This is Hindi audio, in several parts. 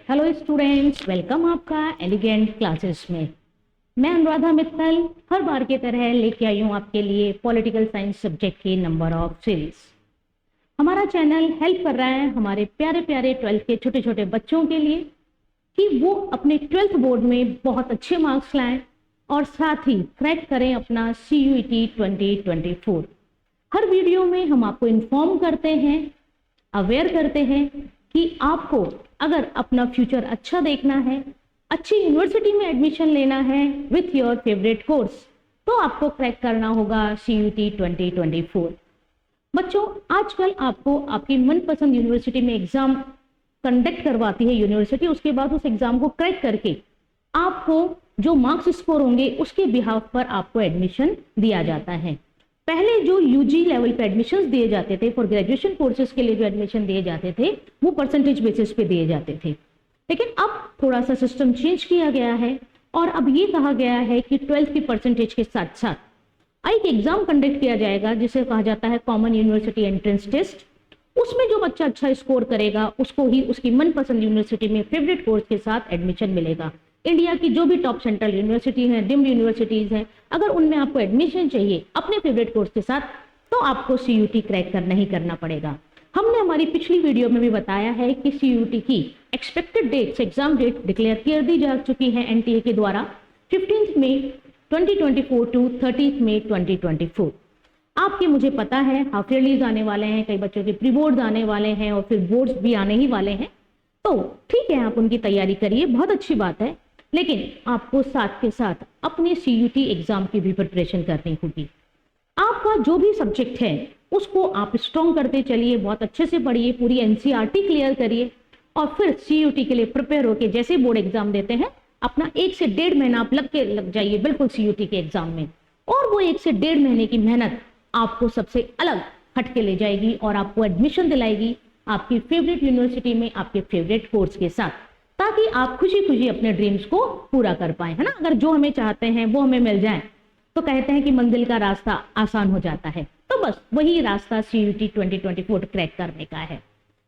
हेलो स्टूडेंट्स, वेलकम आपका एलिगेंट क्लासेस में। मैं अनुराधा मित्तल हर बार की तरह लेके आई हूँ आपके लिए पॉलिटिकल साइंस सब्जेक्ट की नंबर ऑफ सीरीज। हमारा चैनल हेल्प कर रहा है हमारे प्यारे प्यारे 12th के छोटे छोटे बच्चों के लिए कि वो अपने 12th बोर्ड में बहुत अच्छे मार्क्स लाएं और साथ ही क्रैक करें अपना CUET 2024। हर वीडियो में हम आपको इन्फॉर्म करते हैं, अवेयर करते हैं कि आपको अगर अपना फ्यूचर अच्छा देखना है, अच्छी यूनिवर्सिटी में एडमिशन लेना है विथ योर फेवरेट कोर्स, तो आपको क्रैक करना होगा CUET 2024। बच्चों, आजकल आपको आपकी मनपसंद यूनिवर्सिटी में एग्जाम कंडक्ट करवाती है यूनिवर्सिटी, उसके बाद उस एग्जाम को क्रैक करके आपको जो मार्क्स स्कोर होंगे उसके बिहाफ पर आपको एडमिशन दिया जाता है। पहले जो UG लेवल पे एडमिशंस दिए जाते थे, फॉर ग्रेजुएशन कोर्सेज के लिए जो एडमिशन दिए जाते थे वो परसेंटेज बेसिस पे दिए जाते थे, लेकिन अब थोड़ा सा सिस्टम चेंज किया गया है और अब ये कहा गया है कि 12th की परसेंटेज के साथ साथ एक एग्जाम कंडक्ट किया जाएगा जिसे कहा जाता है कॉमन यूनिवर्सिटी एंट्रेंस टेस्ट। उसमें जो बच्चा अच्छा स्कोर करेगा उसको ही उसकी मनपसंद यूनिवर्सिटी में फेवरेट कोर्स के साथ एडमिशन मिलेगा। इंडिया की जो भी टॉप सेंट्रल यूनिवर्सिटी है, डिम्ड यूनिवर्सिटीज हैं, अगर उनमें आपको एडमिशन चाहिए अपने फेवरेट कोर्स के साथ तो आपको CUET क्रैक करना ही करना पड़ेगा। हमने हमारी पिछली वीडियो में भी बताया है कि CUET की expected dates, exam date declare कर दी जा चुकी है NTA के द्वारा 15 मई 2024 टू 30 मई 2024। आपके मुझे पता है हाफ ईयरलीज आने वाले हैं, कई बच्चों के प्री बोर्ड्स आने वाले हैं और फिर बोर्ड्स भी आने ही वाले हैं, तो ठीक है आप उनकी तैयारी करिए, बहुत अच्छी बात है, लेकिन आपको साथ के साथ अपने CUET एग्जाम की भी प्रिपरेशन करनी होगी। आपका जो भी सब्जेक्ट है उसको आप स्ट्रॉन्ग करते चलिए, बहुत अच्छे से पढ़िए, पूरी NCERT क्लियर करिए और फिर CUET के लिए प्रिपेयर होकर जैसे बोर्ड एग्जाम देते हैं अपना 1 से 1.5 महीना आप लग जाइए बिल्कुल CUET के एग्जाम में, और वो 1 से 1.5 महीने की मेहनत आपको सबसे अलग हटके ले जाएगी और आपको एडमिशन दिलाएगी आपकी फेवरेट यूनिवर्सिटी में आपके फेवरेट कोर्स के साथ, ताकि आप खुशी खुशी अपने ड्रीम्स को पूरा कर पाए, है ना। अगर जो हमें चाहते हैं वो हमें मिल जाए तो कहते हैं कि मंजिल का रास्ता आसान हो जाता है, तो बस वही रास्ता CUET 2024 क्रैक करने का है।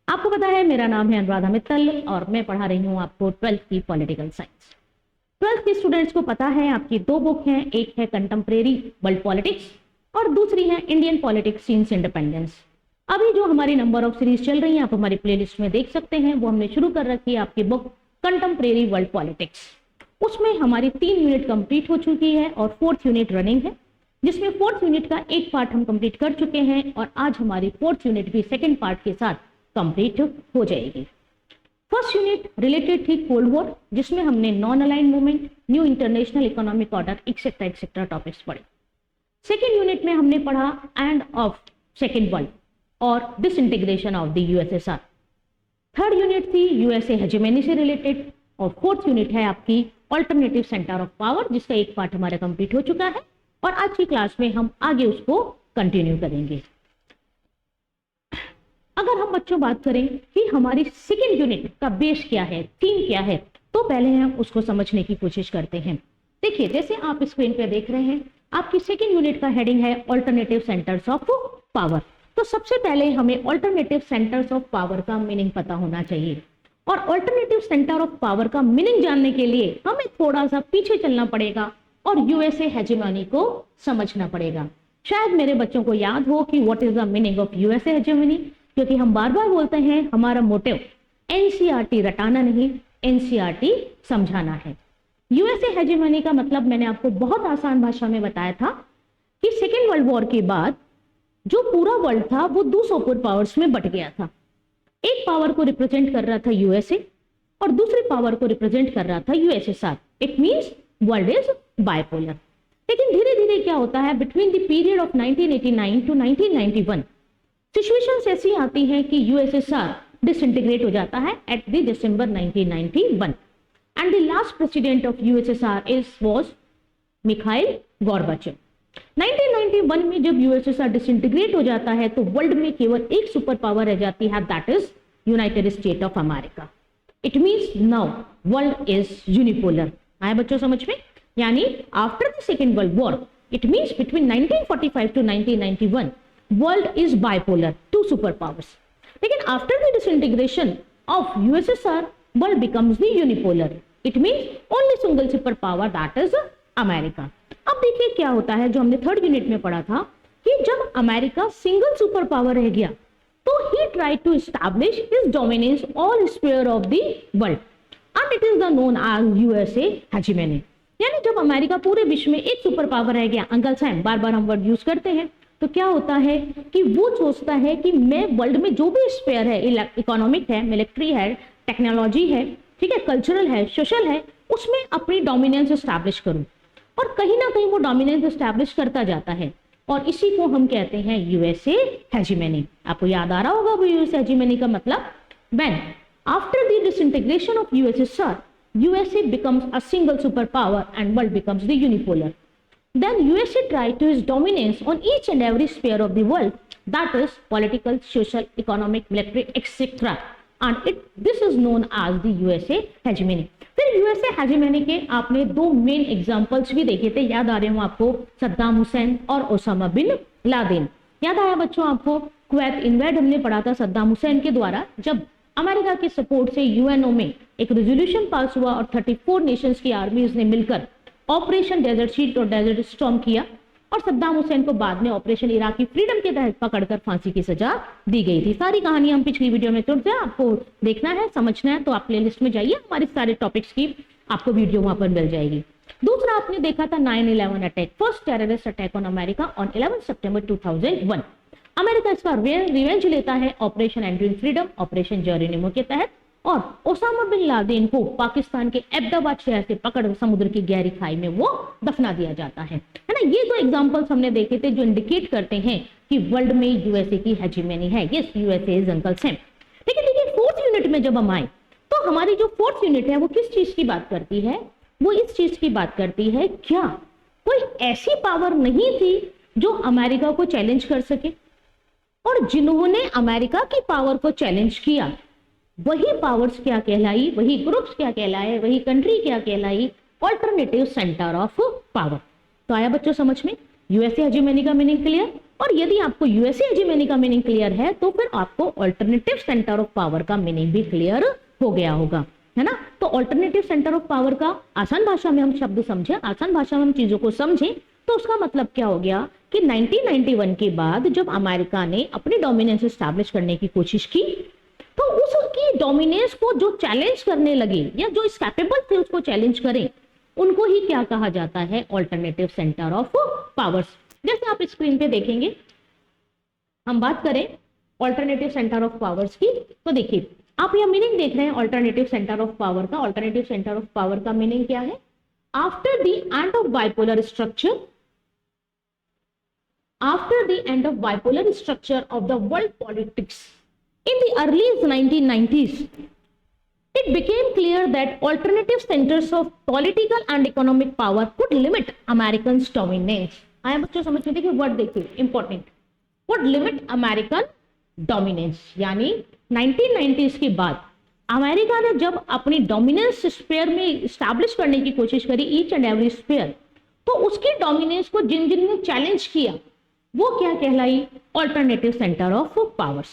आपको पता है मेरा नाम है अनुराधा मित्तल और मैं पढ़ा रही हूँ आपको 12th की पॉलिटिकल साइंस। 12th के स्टूडेंट्स को पता है आपकी 2 बुक हैं, एक है कंटेम्प्रेरी वर्ल्ड पॉलिटिक्स और दूसरी है इंडियन पॉलिटिक्स सिंस इंडिपेंडेंस। अभी जो हमारी नंबर ऑफ सीरीज चल रही है आप हमारी प्लेलिस्ट में देख सकते हैं, वो हमने शुरू कर रखी है आपकी बुक कंटेम्प्रेरी वर्ल्ड पॉलिटिक्स। उसमें हमारी 3 यूनिट कंप्लीट हो चुकी है और 4th यूनिट रनिंग है, जिसमें 4th यूनिट का एक पार्ट हम कंप्लीट कर चुके हैं और आज हमारी 4th यूनिट भी सेकंड पार्ट के साथ कंप्लीट हो जाएगी। फर्स्ट यूनिट रिलेटेड थी कोल्ड वॉर, जिसमें हमने non aligned movement, new international economic order etcetera topics पढ़े। सेकेंड यूनिट में हमने पढ़ा एंड ऑफ सेकेंड वर्ल्ड और disintegration of the USSR। Third unit थी USA हेजेमनी से रिलेटेड और 4th यूनिट है आपकी ऑल्टरनेटिव सेंटर ऑफ पावर, जिसका एक पार्ट हमारा कंप्लीट हो चुका है और आज की क्लास में हम आगे उसको कंटिन्यू करेंगे। अगर हम बच्चों बात करें कि हमारी सेकेंड यूनिट का बेस क्या है, थीम क्या है, तो पहले हम उसको समझने की कोशिश करते हैं। देखिए, जैसे आप स्क्रीन पे देख रहे हैं आपकी सेकेंड यूनिट का हेडिंग है ऑल्टरनेटिव सेंटर्स ऑफ पावर। तो सबसे पहले हमें ऑल्टरनेटिव सेंटर्स ऑफ पावर का मीनिंग पता होना चाहिए और ऑल्टरनेटिव सेंटर ऑफ पावर का मीनिंग जानने के लिए हमें थोड़ा सा पीछे चलना पड़ेगा और USA हेजेमनी को समझना पड़ेगा। शायद मेरे बच्चों को याद हो कि what is the meaning of USA hegemony, क्योंकि हम बार बार बोलते हैं हमारा मोटिव NCERT रटाना नहीं, NCERT समझाना है। USA हेजेमनी का मतलब मैंने आपको बहुत आसान भाषा में बताया था कि सेकेंड वर्ल्ड वॉर के बाद जो पूरा वर्ल्ड था वो 2 सुपर पावर्स में बट गया था। एक पावर को रिप्रेजेंट कर रहा था USA और दूसरी पावर को रिप्रेजेंट कर रहा था USSR। It means world is bipolar. लेकिन धीरे धीरे क्या होता है, between the period of 1989 to 1991 सिचुएशंस ऐसी आती हैं कि USSR डिसइंटीग्रेट हो जाता है at the December 1991 and the last president of USSR was Mikhail Gorbachev. 1991 में जब USSR डिसइंटीग्रेट हो जाता है तो वर्ल्ड में केवल एक सुपर पावर रह जाती है, that is United State of America. It means now world is unipolar. आए बच्चों समझ में? यानी after the second world war it means between 1945 to 1991 world is bipolar, 2 super powers. लेकिन after the disintegration of USSR world becomes the unipolar. It means only single superpower, that is America. अब देखिए क्या होता है, जो हमने थर्ड यूनिट में पढ़ा था कि जब अमेरिका सिंगल सुपर पावर रह गया तो he tried to establish his dominance all sphere of the world and it is the known as USA hegemony। यानी जब अमेरिका पूरे विश्व में एक सुपर पावर रह गया, अंकल सैम बार बार हम वर्ड यूज करते हैं, तो क्या होता है कि वो सोचता है कि मैं वर्ल्ड में जो भी स्पेयर है, इकोनॉमिक है, मिलिट्री है, टेक्नोलॉजी है, ठीक है, कल्चरल है, सोशल है, उसमें अपनी डोमिनेंस एस्टैब्लिश करूं। और कहीं ना कहीं वो डोमिनेंस एस्टैब्लिश करता जाता है और इसी को हम कहते हैं यूएसए हेजिमनी। आपको याद आ रहा होगा वो यूएसए हेजिमनी का मतलब, when after the disintegration of USSR USA becomes a single superpower and world becomes the unipolar. Then USA tried to its dominance on each and every sphere of the world, that is political, social, economic, military, etc. And this is known as the USA hegemony. फिर USA hegemony के आपने दो मेन एग्जांपल्स भी देखे थे, याद आ रहे हो आपको, सद्दाम हुसैन और ओसामा बिन लादेन। याद आया बच्चों आपको, कुवैत इन्वेड हमने पढ़ा था सद्दाम हुसैन के द्वारा, जब अमेरिका के सपोर्ट से यूएनओ में एक रेजोल्यूशन पास हुआ और 34 नेशंस की आर्मीज ने मिलकर ऑपरेशन डेजर्ट शील्ड और डेजर्ट स्टॉर्म किया और सद्दाम हुसैन को बाद में ऑपरेशन इराकी फ्रीडम के तहत पकड़कर फांसी की सजा दी गई थी। सारी कहानी हम पिछली वीडियो में चुनते हैं, आपको देखना है, समझना है तो आप प्लेलिस्ट में जाइए, हमारे सारे टॉपिक्स की आपको वीडियो वहां पर मिल जाएगी। दूसरा आपने देखा था 9/11 attack, first terrorist attack on America on 11 सितंबर 2001। अमेरिका इसका रिवेंज लेता है operation enduring freedom, operation Geronimo के तहत, और ओसामा बिन लादेन को पाकिस्तान के अहमदाबाद शहर से पकड़ समुद्र की गहरी खाई में वो दफना दिया जाता है ना। ये दो एग्जांपल्स हमने देखे थे जो इंडिकेट करते हैं कि वर्ल्ड में यूएसए की हेजिमनी है। Yes, USA is uncle Sam. लेकिन देखिए फोर्थ यूनिट में जब हम आए तो हमारी जो फोर्थ यूनिट है वो किस चीज की बात करती है, वो इस चीज की बात करती है, क्या कोई ऐसी पावर नहीं थी जो अमेरिका को चैलेंज कर सके, और जिन्होंने अमेरिका की पावर को चैलेंज किया वही पावर्स क्या कहलाई, वही ग्रुप्स क्या कहलाए, वही कंट्री क्या कहलाई, ऑल्टरनेटिव सेंटर ऑफ पावर। तो आया बच्चों समझ में यूएसए हेजिमनी का मीनिंग क्लियर? और यदि आपको यूएसए हेजिमनी का मीनिंग क्लियर है तो फिर आपको ऑल्टरनेटिव सेंटर ऑफ पावर का मीनिंग भी क्लियर हो गया होगा, है ना। तो ऑल्टरनेटिव सेंटर ऑफ पावर का आसान भाषा में हम शब्द समझे, आसान भाषा में हम चीजों को समझें तो उसका मतलब क्या हो गया कि 1991 के बाद जब अमेरिका ने अपनी डोमिनेंस एस्टैब्लिश करने की कोशिश की तो उसकी डोमिनेंस को जो चैलेंज करने लगे या जो इस कैपेबल थे उसको चैलेंज करें, उनको ही क्या कहा जाता है, ऑल्टरनेटिव सेंटर ऑफ पावर्स। जैसे आप स्क्रीन पे देखेंगे, हम बात करें ऑल्टरनेटिव सेंटर ऑफ पावर्स की, तो देखिए आप यह मीनिंग देख रहे हैं ऑल्टरनेटिव सेंटर ऑफ पावर का। ऑल्टरनेटिव सेंटर ऑफ पावर का मीनिंग क्या है? After the end of bipolar structure, after the end of bipolar structure of the world politics in the early 1990s, it became clear that alternative centers of political and economic power could limit Americans' dominance. आया बच्चों समझ में? देखिए वर्ड देखिए important, would limit American dominance। यानी 1990s के बाद अमेरिका ने जब अपनी डोमिनेंस स्फीयर में स्टैब्लिश करने की कोशिश करी, ईच एंड एवरी स्फीयर, तो उसकी डोमिनेंस को जिन जिन ने चैलेंज किया वो क्या कहलाई, ऑल्टरनेटिव सेंटर ऑफ पावर्स।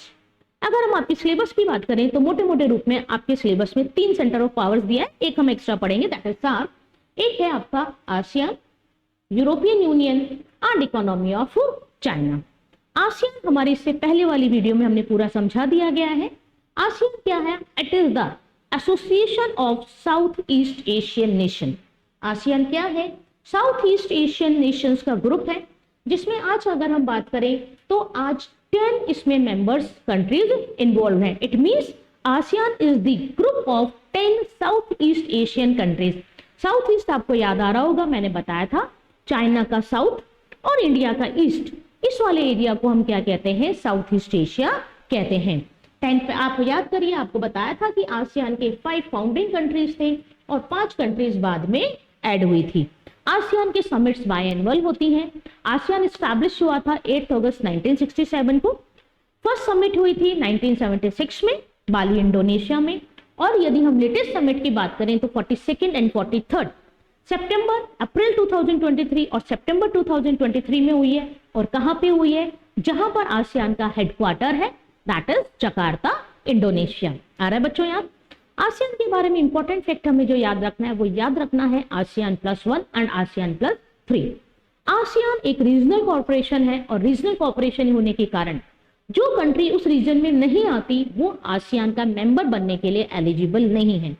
अगर हम आपकी सिलेबस की बात करें तो मोटे मोटे रूप में आपके सिलेबस में 3 सेंटर ऑफ पावर्स दिया है, एक हम एक्स्ट्रा पढ़ेंगे, दैट इज सार। एक है आपका ASEAN, European union and economy of China. ASEAN हमारी इससे पहले वाली वीडियो में हमने पूरा समझा दिया गया है। आसियान क्या है? It is the association of south east Asian nation. ASEAN क्या है? साउथ ईस्ट एशियन नेशंस का ग्रुप है जिसमें आज अगर हम बात करें तो आज 10 इसमें मेंबर्स कंट्रीज इन्वॉल्व हैं। It means ASEAN is the group of 10 south east Asian countries. South east आपको याद आ रहा होगा, मैंने बताया था चाइना का साउथ और इंडिया का ईस्ट, इस वाले एरिया को हम क्या कहते हैं, साउथ ईस्ट एशिया कहते हैं। 10 पे आप याद करिए, आपको बताया था कि आसियान के 5 फाउंडिंग कंट्रीज थे और 5 कंट्रीज बाद में ऐड हुई थी। आसियान के समिट्स बायएनुअल होती हैं। आसियान एस्टैब्लिश हुआ था 8 अगस्त 1967 को। फर्स्ट समिट हुई थी 1976 में बाली इंडोनेशिया में, और यदि हम लेटेस्ट समिट की बात करें तो 42nd एंड 43rd सितंबर अप्रैल 2023 और सितंबर 2023 में हुई है। और कहां पे हुई है? जहां पर आसियान का हेडक्वार्टर है, दैट इज जकार्ता, इंडोनेशिया। आ रहा है बच्चों याद? आसियान के बारे में इंपॉर्टेंट फैक्ट हमें जो याद रखना है वो याद रखना है आसियान +1 एंड आसियान +3। आसियान एक रीजनल कॉर्पोरेशन है और रीजनल कॉर्पोरेशन होने के कारण जो कंट्री उस रीजन में नहीं आती वो आसियान का मेंबर बनने के लिए एलिजिबल नहीं है।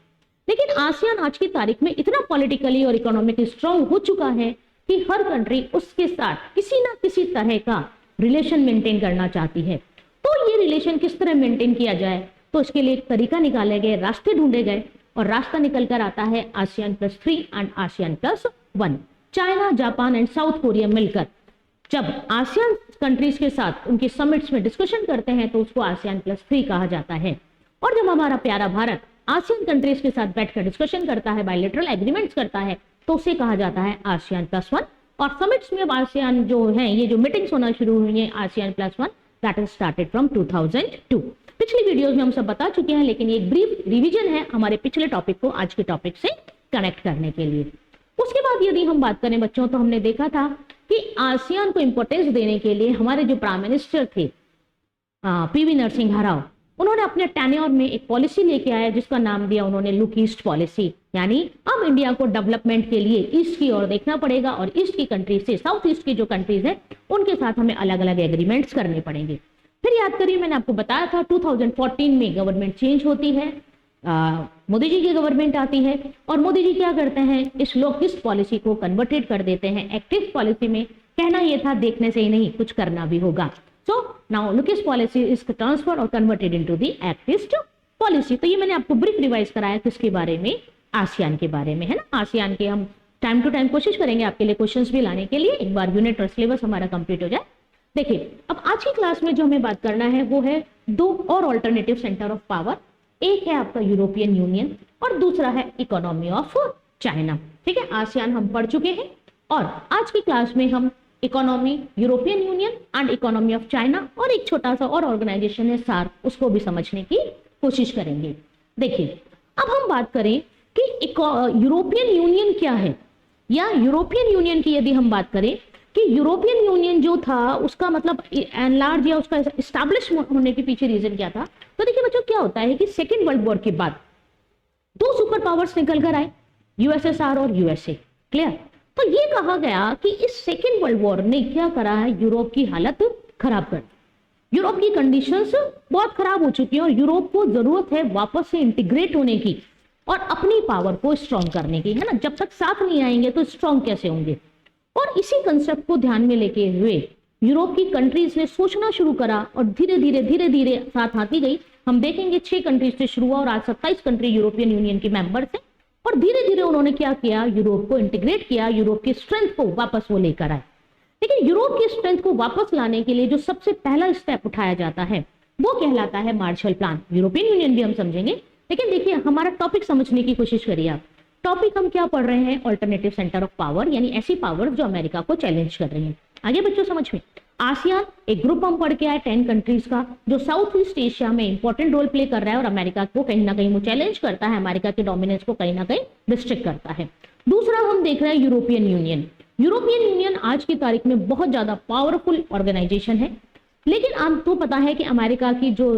लेकिन आसियान आज की तारीख में इतना पॉलिटिकली और इकोनॉमिकली स्ट्रांग हो चुका है कि हर कंट्री उसके साथ किसी ना किसी तरह का रिलेशन मेंटेन करना चाहती है। तो ये रिलेशन किस तरह मेंटेन किया जाए, तो इसके लिए एक तरीका निकाले गए, रास्ते ढूंढे गए और रास्ता निकल कर आता है ASEAN +3 and ASEAN +1। China, Japan and south Korea मिलकर जब आसियान कंट्रीज के साथ उनके समिट्स में डिस्कशन करते हैं तो उसको आसियान +3 कहा जाता है। और जब हमारा प्यारा भारत आसियान कंट्रीज के साथ बैठकर डिस्कशन करता है, बायलैटरल एग्रीमेंट्स करता है, तो उसे कहा जाता है आसियान +1। और समिट्स में आसियान जो है, ये जो मीटिंग्स होना शुरू हुई है ASEAN +1, that is started from 2002। पिछली वीडियोस में हम सब बता चुके हैं, लेकिन ये एक ब्रीफ रिवीजन है हमारे पिछले टॉपिक को आज के टॉपिक से कनेक्ट करने के लिए। उसके बाद यदि हम बात करें बच्चों, तो हमने देखा था कि आसियान को इंपॉर्टेंस देने के लिए हमारे जो प्राइम मिनिस्टर थे पीवी नरसिम्हा राव, उन्होंने अपने टेन्योर में एक पॉलिसी लेके आया जिसका नाम दिया उन्होंने लुक ईस्ट पॉलिसी। यानी अब इंडिया को डेवलपमेंट के लिए ईस्ट की ओर देखना पड़ेगा और ईस्ट की कंट्रीज से साउथ ईस्ट की जो कंट्रीज है उनके साथ हमें अलग अलग एग्रीमेंट्स करने पड़ेंगे। फिर याद करिए, मैंने आपको बताया था 2014 में गवर्नमेंट चेंज होती है, मोदी जी की गवर्नमेंट आती है और मोदी जी क्या करते हैं, इस लुक ईस्ट पॉलिसी को कन्वर्टेड कर देते हैं एक्टिव पॉलिसी में। कहना यह था देखने से ही नहीं, कुछ करना भी होगा। So now look east policy is transferred और converted into the act east policy. तो ये मैंने आपको ब्रीफ रिवाइज कराया किसके बारे में, आसियान के बारे में, है ना। आसियान के हम टाइम टू टाइम कोशिश करेंगे आपके लिए क्वेश्चंस भी लाने के लिए, एक बार यूनिट और सिलेबस हमारा कंप्लीट हो जाए। देखिए, अब आज की क्लास में जो हमें बात करना है वो है दो और ऑल्टरनेटिव सेंटर ऑफ पावर। एक है आपका यूरोपियन यूनियन और दूसरा है इकोनॉमी ऑफ चाइना। ठीक है, आसियान हम पढ़ चुके हैं और आज की क्लास में हम economy, European union and economy of China और एक छोटा सा और ऑर्गेनाइजेशन है सार्क, उसको भी समझने की कोशिश करेंगे। देखिए, अब हम बात करें कि यूरोपियन यूनियन क्या है, या यूरोपियन यूनियन की यदि हम बात करें कि यूरोपियन यूनियन जो था उसका मतलब एनलार्ज या उसका एस्टैब्लिश होने के पीछे रीजन क्या था। तो देखिए बच्चों, क्या होता है कि सेकेंड वर्ल्ड वॉर के बाद दो सुपर पावर्स निकल कर आए, यूएसएसआर और यूएसए। क्लियर। तो ये कहा गया कि इस सेकेंड वर्ल्ड वॉर ने क्या करा है, यूरोप की हालत खराब कर, यूरोप की कंडीशंस बहुत खराब हो चुकी है और यूरोप को जरूरत है वापस से इंटीग्रेट होने की और अपनी पावर को स्ट्रॉन्ग करने की, है ना। जब तक साथ नहीं आएंगे तो स्ट्रॉन्ग कैसे होंगे। और इसी कंसेप्ट को ध्यान में लेके हुए यूरोप की कंट्रीज ने सोचना शुरू करा और धीरे धीरे साथ आती गई। हम देखेंगे 6 कंट्रीज से शुरू हुआ और आज 27 कंट्री यूरोपियन यूनियन के मेंबर्स हैं और धीरे धीरे उन्होंने क्या किया, यूरोप को इंटीग्रेट किया, यूरोप की स्ट्रेंथ को वापस वो लेकर आए। लेकिन यूरोप की स्ट्रेंथ को वापस लाने के लिए जो सबसे पहला स्टेप उठाया जाता है वो कहलाता है मार्शल प्लान। यूरोपियन यूनियन भी हम समझेंगे, लेकिन देखिए हमारा टॉपिक समझने की कोशिश करिए आप। टॉपिक हम क्या पढ़ रहे हैं, ऑल्टरनेटिव सेंटर ऑफ पावर, यानी ऐसी पावर जो अमेरिका को चैलेंज कर रही है। आगे बच्चों समझ में, आसियान एक ग्रुप हम पढ़ के आए 10 कंट्रीज का जो साउथ ईस्ट एशिया में इंपॉर्टेंट रोल प्ले कर रहा है और अमेरिका को कहीं ना कहीं वो चैलेंज करता है, अमेरिका के डोमिनेंस को कहीं ना कहीं रिस्ट्रिक्ट करता है। दूसरा हम देख रहे हैं यूरोपियन यूनियन। यूरोपियन यूनियन आज की तारीख में बहुत ज्यादा पावरफुल ऑर्गेनाइजेशन है, लेकिन आपको पता है कि अमेरिका की जो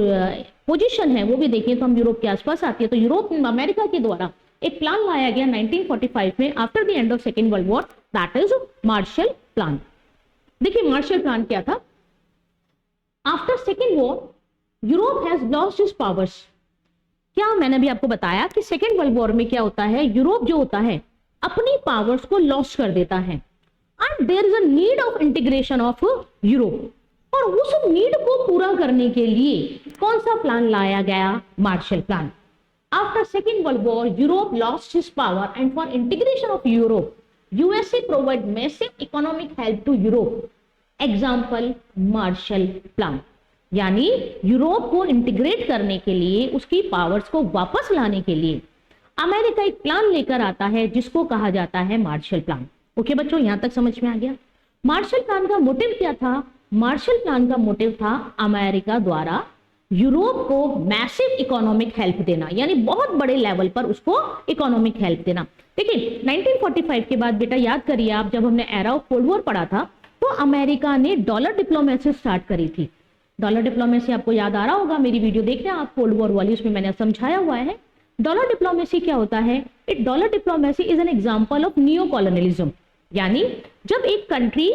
पोजीशन है वो भी देखिए तो हम यूरोप के आसपास आती है। तो यूरोप अमेरिका के द्वारा एक प्लान लाया गया 1945 में after the end of second world war, that is Marshall plan. देखिए मार्शल प्लान क्या था, after second war Europe has lost his powers. क्या मैंने भी आपको बताया कि सेकेंड वर्ल्ड वॉर में क्या होता है, यूरोप जो होता है अपनी पावर्स को लॉस्ट कर देता है and there is a need of integration of Europe. और उस नीड को पूरा करने के लिए कौन सा प्लान लाया गया, Marshall plan. After second world war Europe lost his power and for integration of Europe USA provide massive economic help to Europe, example Marshall plan. यानी यूरोप को इंटीग्रेट करने के लिए, उसकी पावर्स को वापस लाने के लिए अमेरिका एक प्लान लेकर आता है जिसको कहा जाता है मार्शल प्लान। ओके बच्चों, यहां तक समझ में आ गया। मार्शल प्लान का मोटिव क्या था, मार्शल प्लान का मोटिव था अमेरिका द्वारा यूरोप को मैसिव इकोनॉमिक हेल्प देना, यानी बहुत बड़े लेवल पर उसको इकोनॉमिक हेल्प देना। देखिए 1945 के बाद बेटा याद करिए आप, जब हमने एरा ऑफ कोल्ड वॉर पढ़ा था तो अमेरिका ने डॉलर डिप्लोमेसी स्टार्ट करी थी। डॉलर डिप्लोमेसी आपको याद आ रहा होगा, मेरी वीडियो देख रहे हैं आप कोल्ड वॉर वाली, उसमें मैंने समझाया हुआ है। डॉलर डिप्लोमेसी क्या होता है? It dollar diplomacy is an example of neo colonialism, यानी जब एक कंट्री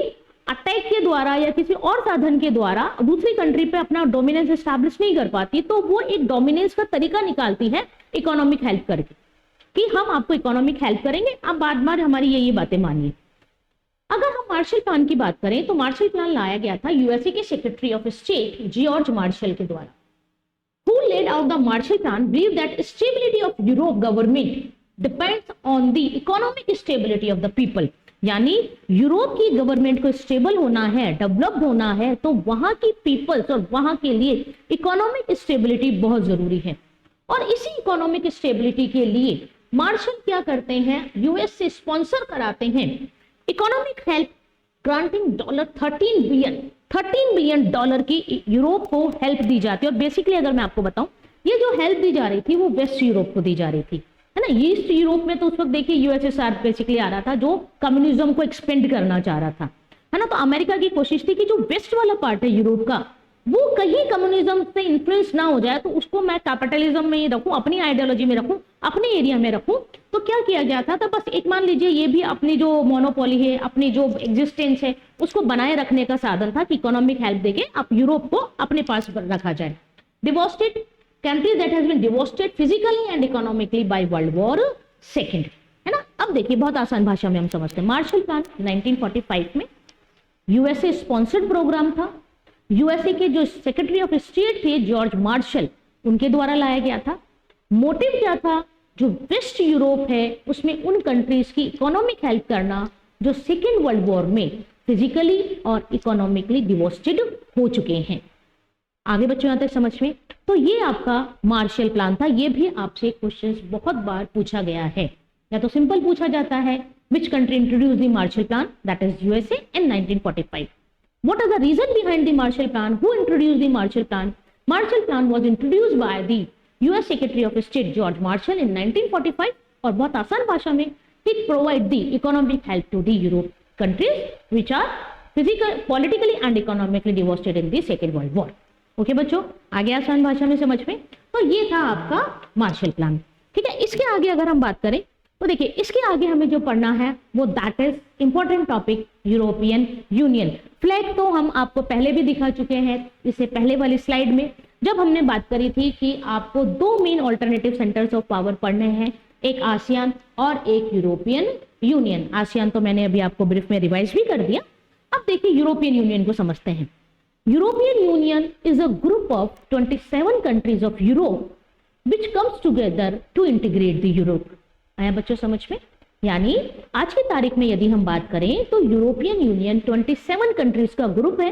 अटैक के द्वारा या किसी और साधन के द्वारा दूसरी कंट्री पे अपना डोमिनेंस एस्टैब्लिश नहीं कर पाती, तो वो एक डोमिनेंस का तरीका निकालती है इकोनॉमिक हेल्प करके, कि हम आपको इकोनॉमिक हेल्प करेंगे, आप बाद में हमारी ये बातें मानिए। अगर हम मार्शल प्लान की बात करें तो मार्शल प्लान लाया गया था यूएसए के secretary of state George Marshall के द्वारा। Who laid out the Marshall Plan believed that stability of Europe government depends on the economic stability of the people, यानी यूरोप की गवर्नमेंट को स्टेबल होना है, डेवलप होना है, तो वहां की पीपल्स और वहां के लिए इकोनॉमिक स्टेबिलिटी बहुत जरूरी है। और इसी इकोनॉमिक स्टेबिलिटी के लिए मार्शल क्या करते हैं, यूएस से स्पॉन्सर कराते हैं इकोनॉमिक हेल्प, ग्रांटिंग $13 बिलियन की यूरोप को हेल्प दी जाती है। और बेसिकली अगर मैं आपको बताऊं, ये जो हेल्प दी जा रही थी वो वेस्ट यूरोप को दी जा रही थी, है ना। ईस्ट यूरोप में तो उस वक्त देखिए यूएसएसआर बेसिकली आ रहा था, जो कम्युनिज्म को एक्सपेंड करना चाह रहा था, है ना। तो अमेरिका की कोशिश थी कि जो वेस्ट वाला पार्ट है यूरोप का, वो कहीं कम्युनिज्म से इन्फ्लुएंस ना हो जाए, तो उसको मैं कैपिटलिज्म में ही रखूं, अपनी आइडियोलॉजी में रखूं, अपने एरिया में रखूं। तो क्या किया गया था, तो बस एक मान लीजिए ये भी अपनी जो मोनोपोली है, अपनी जो एग्जिस्टेंस है, उसको बनाए रखने का साधन था कि इकोनॉमिक हेल्प देके आप यूरोप को अपने पास रखा जाए। Devastated countries that has been devastated physically and economically by world war second, है ना। अब देखिए बहुत आसान भाषा में हम समझते हैं। मार्शल प्लान 1945 में यूएसए स्पॉन्सर्ड प्रोग्राम था। यूएसए के जो सेक्रेटरी ऑफ स्टेट थे जॉर्ज मार्शल, उनके द्वारा लाया गया था। मोटिव क्या था, जो वेस्ट यूरोप है उसमें उन कंट्रीज की इकोनॉमिक हेल्प करना जो सेकेंड वर्ल्ड वॉर में फिजिकली और इकोनॉमिकली डिवोस्टेड हो चुके हैं। आगे बच्चों यहां तक समझ में? तो ये आपका मार्शल प्लान था। ये भी आपसे क्वेश्चन बहुत बार पूछा गया है, या तो सिंपल पूछा जाता है which country introduce the Marshall plan, that is USA in 1945। What are the reason behind the Marshall Plan? Who introduced the Marshall Plan? Marshall Plan was introduced by the U.S. Secretary of State George Marshall in 1945 और बहुत आसान भाषा में it provide the economic help to the Europe countries which are politically and economically devastated in the Second World War. Okay बच्चों, आगे आसान भाषा में समझ में? तो ये था आपका मार्शल प्लान, ठीक है। इसके आगे अगर हम बात करें तो देखिए इसके आगे हमें जो पढ़ना है वो that is important topic European union. Flag तो हम आपको पहले भी दिखा चुके हैं, इससे पहले वाली स्लाइड में जब हमने बात करी थी कि आपको दो main alternative centres of power पढ़ने हैं, एक आसियान और एक यूरोपियन यूनियन। आसियान तो मैंने अभी आपको ब्रीफ में रिवाइज भी कर दिया। अब देखिए यूरोपियन यूनियन को समझते हैं। European union is a group of 27 countries of Europe which comes together to integrate the Europe. आया बच्चों समझ में? यानी आज की तारीख में यदि हम बात करें तो यूरोपियन यूनियन 27 कंट्रीज का ग्रुप है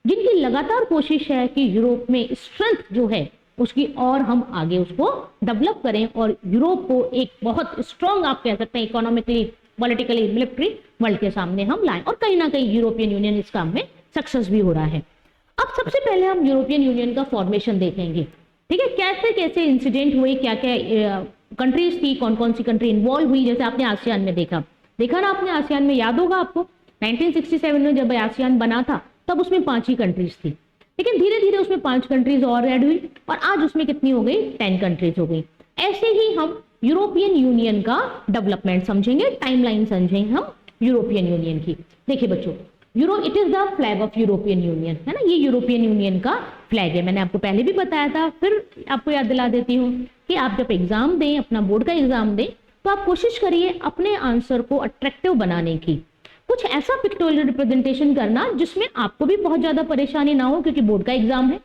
जिनकी लगातार कोशिश है कि यूरोप में स्ट्रेंथ जो है उसकी और हम आगे उसको डेवलप करें और यूरोप को एक बहुत स्ट्रॉन्ग आप कह सकते हैं इकोनॉमिकली, पॉलिटिकली, मिलिट्री वर्ल्ड के सामने हम लाएं। और कहीं ना कहीं यूरोपियन यूनियन इस काम में सक्सेस भी हो रहा है। अब सबसे पहले हम यूरोपियन यूनियन का फॉर्मेशन देखेंगे, ठीक है। कैसे कैसे इंसिडेंट हुए, क्या क्या कंट्रीज थी, कौन कौन सी कंट्री इन्वॉल्व हुई। जैसे आपने आसियान में देखा ना आपने, आसियान में याद होगा आपको 1967 में जब आसियान बना था तब उसमें 5 ही कंट्रीज थी, लेकिन धीरे धीरे उसमें 5 कंट्रीज और ऐड हुई और आज उसमें कितनी हो गई, 10 कंट्रीज हो गई। ऐसे ही हम यूरोपियन यूनियन का डेवलपमेंट समझेंगे, टाइमलाइन समझेंगे हम यूरोपियन यूनियन की। देखिए बच्चों, it is the flag of European union, है ना। ये यूरोपियन यूनियन का फ्लैग है। मैंने आपको पहले भी बताया था, फिर आपको याद दिला देती हूँ कि आप जब एग्जाम दें, अपना बोर्ड का एग्जाम दें, तो आप कोशिश करिए अपने आंसर को अट्रैक्टिव बनाने की। कुछ ऐसा पिक्टोरियल रिप्रेजेंटेशन करना जिसमें आपको भी बहुत ज्यादा परेशानी ना हो, क्योंकि बोर्ड का एग्जाम है।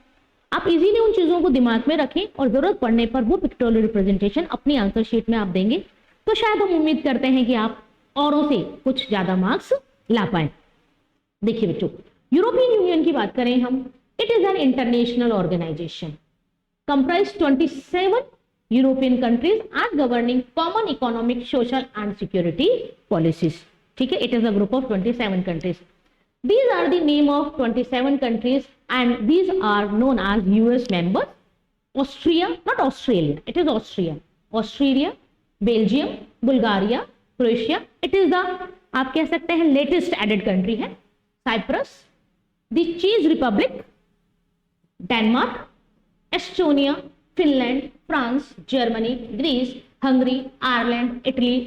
आप इजीली उन चीजों को दिमाग में रखें और जरूरत पड़ने पर वो पिक्टोरियल रिप्रेजेंटेशन अपनी आंसर शीट में आप देंगे तो शायद हम उम्मीद करते हैं कि आप औरों से कुछ ज्यादा मार्क्स ला पाए। देखिए बच्चों, यूरोपियन यूनियन की बात करें हम, it is an international organization comprised 27 European countries and governing common economic, social and security policies. ठीक है, it is a group of 27 countries. These are the name of 27 countries and these are known as US members. Austria, not Australia, it is Austria. Austria, Belgium, Bulgaria, Croatia. It is the, आप कह सकते हैं लेटेस्ट एडेड कंट्री है। साइप्रस, द चेक Republic, Denmark, Estonia, Finland, France, Germany, Greece, Hungary, Ireland, Italy,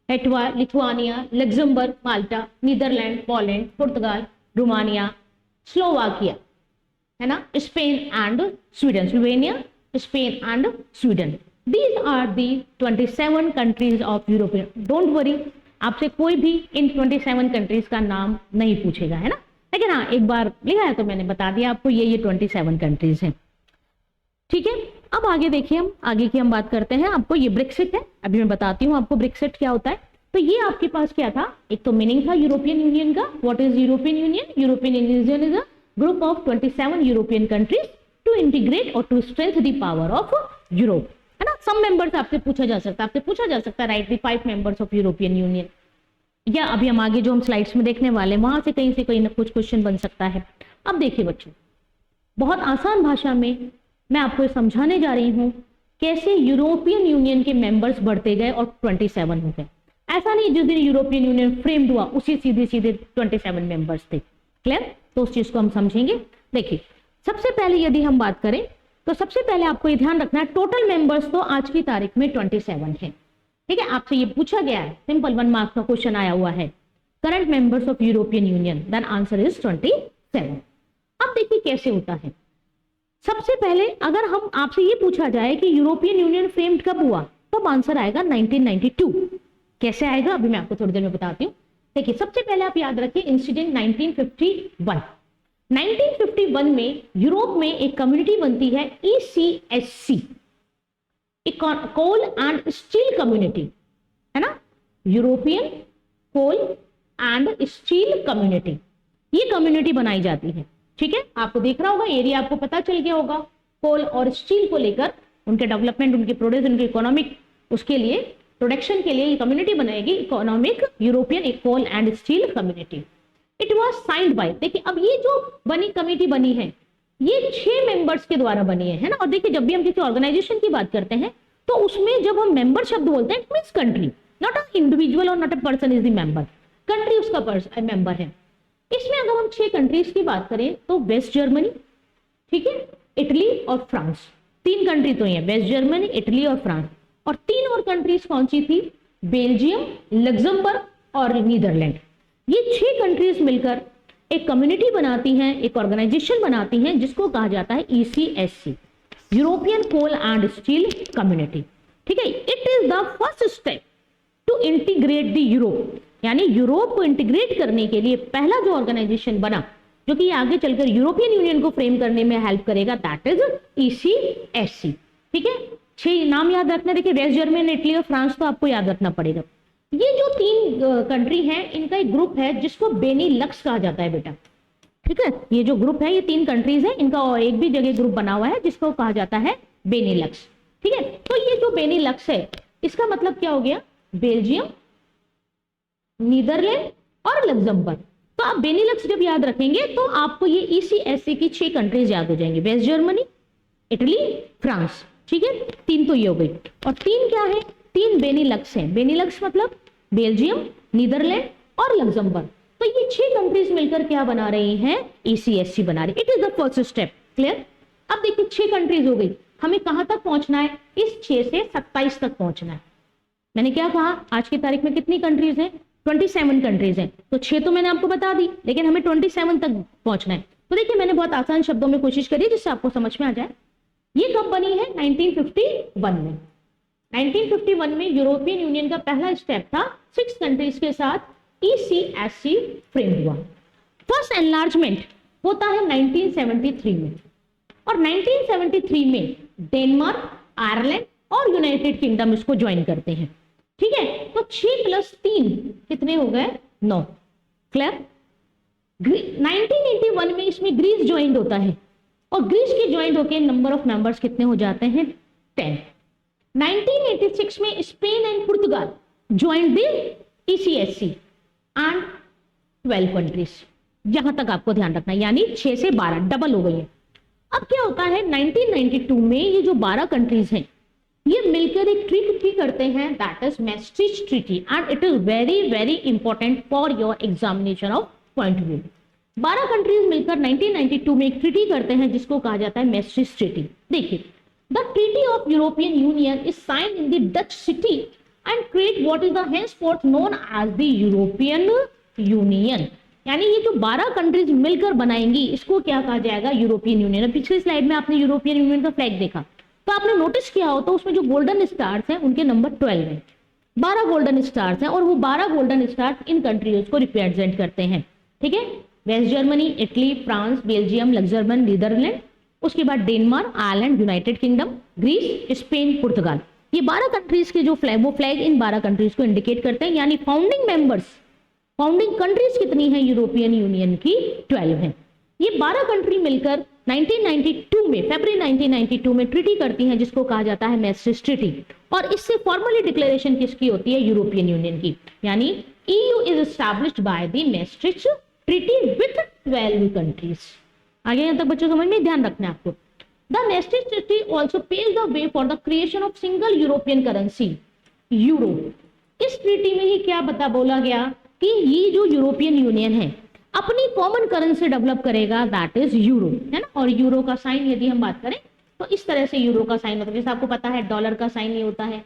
लिथुआ, Lithuania, Luxembourg, Malta, Netherlands, Poland, पुर्तगाल, रोमानिया, स्लोवाकिया, है ना, Spain and Sweden, Slovenia, Spain and Sweden. These are the 27 countries of European. Don't worry, आपसे कोई भी इन 27 कंट्रीज का नाम नहीं पूछेगा, है ना, लेकिन हाँ एक बार लिखा है तो मैंने बता दिया आपको ये 27 कंट्रीज हैं। ठीक है, अब आगे देखिए, हम आगे की हम बात करते हैं। आपको ये ब्रेक्सिट है, अभी मैं बताती हूँ आपको ब्रेक्सिट क्या होता है। तो ये आपके पास क्या था, एक तो मीनिंग था यूरोपियन यूनियन का। What is European Union? European union is a group of 27 European countries to integrate और to strength the power of Europe, है ना। सम मेंबर्स आपसे पूछा जा सकता है, आपसे पूछा जा सकता है right the 5 members of European union, या अभी हम आगे जो हम स्लाइड्स में देखने वाले हैं वहां से कहीं से कोई ना कुछ क्वेश्चन बन सकता है। अब देखिए बच्चों, बहुत आसान भाषा में मैं आपको समझाने जा रही हूं कैसे यूरोपियन यूनियन के मेंबर्स बढ़ते गए और 27 हो गए। ऐसा नहीं जिस दिन यूरोपियन यूनियन फ्रेम्ड हुआ उसी सीधे सीधे 27 मेंबर्स थे। क्लियर? तो उस चीज को हम समझेंगे। देखिए, सबसे पहले यदि हम बात करें तो सबसे पहले आपको ये ध्यान रखना है, टोटल मेंबर्स तो आज की तारीख में 27 है। ठीक है, आपसे ये पूछा गया है, सिंपल 1 मार्क्स का क्वेश्चन आया हुआ है, current members of European union, then answer is 27। अब देखिए कैसे होता है। सबसे पहले अगर हम आपसे ये पूछा जाए कि यूरोपियन यूनियन फ्रेम्ड कब हुआ, तब आंसर आएगा 1992। कैसे आएगा अभी मैं आपको थोड़ी देर में बताती हूँ। देखिए, सबसे पहले आप याद रखिए इंसिडेंट 1951। 1951 में यूरोप में एक कम्युनिटी बनती है ECSC, coal and steel community, है ना, European coal and steel community. ये कम्युनिटी बनाई जाती है। ठीक है, आपको देख रहा होगा, एरिया आपको पता चल गया होगा। कोल और स्टील को लेकर उनके डेवलपमेंट, उनके प्रोड्यूस, उनके इकोनॉमिक, उसके लिए प्रोडक्शन के लिए ये कम्युनिटी बनाएगी, economic European coal and steel community. It was signed by, देखिए अब ये जो बनी कमेटी बनी है ये 6 मेंबर्स के द्वारा बनी है ना। और देखिए, जब भी हम किसी ऑर्गेनाइजेशन की बात करते हैं तो उसमें जब हम मेंबर शब्द बोलते हैं, it means country, not a individual और not a person is the member, country उसका मेंबर है। इसमें अगर हम 6 कंट्रीज की बात करें तो वेस्ट जर्मनी, ठीक है, इटली और फ्रांस, 3 कंट्री तो ये है, वेस्ट जर्मनी, इटली और फ्रांस। और 3 और कंट्रीज कौन सी थी? बेल्जियम, लग्जमबर्ग और नीदरलैंड। ये 6 कंट्रीज मिलकर एक कम्युनिटी बनाती हैं, एक ऑर्गेनाइजेशन बनाती हैं जिसको कहा जाता है ECSC, European coal and steel community. ठीक है, it is the first step to integrate the Europe, यानी यूरोप को इंटीग्रेट करने के लिए पहला जो ऑर्गेनाइजेशन बना जो कि आगे चलकर यूरोपियन यूनियन को फ्रेम करने में हेल्प करेगा, दैट इज ECSC। ठीक है, 6 नाम याद रखना। देखिए, वेस्ट जर्मनी, इटली और फ्रांस तो आपको याद रखना पड़ेगा। ये जो 3 कंट्री हैं इनका एक ग्रुप है जिसको बेनीलक्स कहा जाता है बेटा। ठीक है, ये जो ग्रुप है, ये 3 कंट्रीज है, इनका और एक भी जगह ग्रुप बना हुआ है जिसको कहा जाता है बेनीलक्स। ठीक है, तो ये जो बेनीलक्स है इसका मतलब क्या हो गया? बेल्जियम, नीदरलैंड और लग्जमबर्ग। तो आप बेनीलक्स जब याद रखेंगे तो आपको ये ECSC की 6 कंट्रीज याद हो जाएंगे, वेस्ट जर्मनी, इटली, फ्रांस। ठीक है, 3 तो ये हो गई, और 3 क्या है? 3 बेनीलक्स हैं। बेनीलक्स मतलब बेल्जियम, नीदरलैंड और लग्जमबर्ग। तो ये 6 कंट्रीज मिलकर क्या बना रही हैं? ECSC बना रही। It is the first step. Clear? अब देखिए, 6 कंट्रीज हो गई, हमें कहां तक पहुंचना है? इस 6 से 27 तक पहुंचना है। मैंने क्या कहा, आज की तारीख में कितनी कंट्रीज हैं? 27 कंट्रीज हैं। तो 6 तो मैंने आपको बता दी, लेकिन हमें 27 तक पहुंचना है। तो देखिए, मैंने बहुत आसान शब्दों में कोशिश करी जिससे आपको समझ में आ जाए। ये कब बनी है? 1951 में। 1951 में यूरोपियन यूनियन का पहला स्टेप था 6 कंट्रीज के साथ ECSC फ्रेम हुआ। फर्स्ट एनलार्जमेंट होता है 1973 में, और 1973 में डेनमार्क, आयरलैंड और यूनाइटेड किंगडम इसको ज्वाइन करते हैं। ठीक है, तो 6 + 3 कितने हो गए? 9। क्लियर? 1981 में इसमें ग्रीस ज्वाइन होता है, और ग्रीस के ज्वाइन होकर नंबर ऑफ मेंबर्स कितने हो जाते हैं? 10। 1986 में Spain and Portugal join the ECSC and 12 countries. यहां तक आपको ध्यान रखना है, यानी 6 से 12 डबल हो गई है। अब क्या होता है, 1992 में ये जो 12 कंट्रीज हैं ये मिलकर एक ट्रीटी करते हैं, that is Maastricht treaty, and it is very very important for your examination of point of view. 12 countries मिलकर 1992 में एक ट्रीटी करते हैं जिसको कहा जाता है मैस्ट्रिच ट्रीटी। देखिए, the treaty of European union is signed in the Dutch city and create what is the henceforth known as the European union. यानी ये जो 12 कंट्रीज मिलकर बनाएंगी इसको क्या कहा जाएगा, यूरोपियन यूनियन। पिछली स्लाइड में आपने यूरोपियन यूनियन का फ्लैग देखा तो आपने नोटिस किया हो तो उसमें जो गोल्डन स्टार्स हैं उनके नंबर 12 है, 12 गोल्डन स्टार्स हैं और वो 12 गोल्डन स्टार्स इन कंट्रीज को रिप्रेजेंट करते हैं। ठीक है, West Germany, Italy, France, Belgium, Luxembourg, Netherlands, उसके बाद Denmark, Ireland, United Kingdom, Greece, Spain, पुर्तगाल। ये 12 कंट्रीज के जो फ्लैग, वो फ्लैग इन 12 कंट्रीज को इंडिकेट करते हैं। यानी फाउंडिंग मेंबर्स, फाउंडिंग कंट्रीज कितनी है यूरोपियन यूनियन की, 12 है। ये 12 कंट्री मिलकर 1992 में, फरवरी 1992 में ट्रीटी करती हैं जिसको कहा जाता है मैस्ट्रिक्ट ट्रीटी। और इससे फॉर्मली डिक्लेरेशन किसकी होती है, यूरोपियन यूनियन की। यानी EU is established by the Maastricht treaty with 12 countries. आगे यहां तक बच्चों समझ में ध्यान रखना है आपको। The Maastricht treaty also paved the way for the creation of single European currency, euro. इस ट्रीटी में ही क्या बोला गया कि ये जो यूरोपियन यूनियन है अपनी कॉमन करेंसी डेवलप करेगा, दैट इज यूरो, है ना। और यूरो का साइन यदि हम बात करें तो इस तरह से यूरो का साइन होता है। जैसे आपको पता है डॉलर का साइन ये होता है,